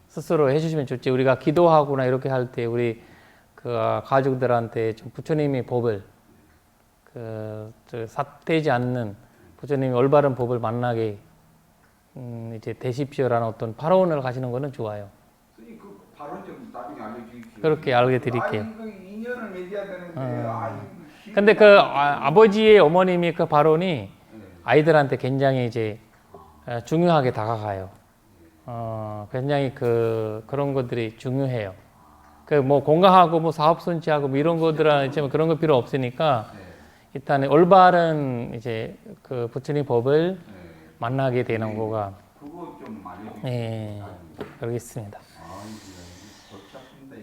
스스로 해주시면 좋지. 우리가 기도하거나 이렇게 할 때 우리 가족들한테 좀 부처님의 법을 삿되지 않는 부처님의 올바른 법을 만나게 이제 되십시오라는 어떤 발언을 가시는 거는 좋아요. 그 발언 좀 나중에 알려주십시오. 그렇게 알게 드릴게요. 인연을 맺어야 되는데. 근데 아버지의 어머님이 그 발언이 아이들한테 굉장히 이제 중요하게 다가가요. 굉장히 그런 것들이 중요해요. 뭐 공가하고 뭐 사업 손치하고 뭐 이런 것들은 있지만 그런 거 필요 없으니까 일단 올바른 이제 부처님 법을 만나게 되는 거가 그거 좀 알려주세요. 예, 그러겠습니다. 골치 아픈데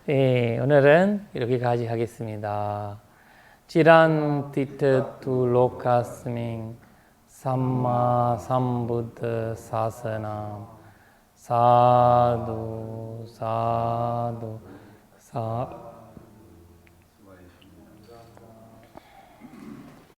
예, 오늘은 이렇게까지 하겠습니다. 지란 티트 두 로카스밍 삼마 삼부드 사스나 사두 사두 사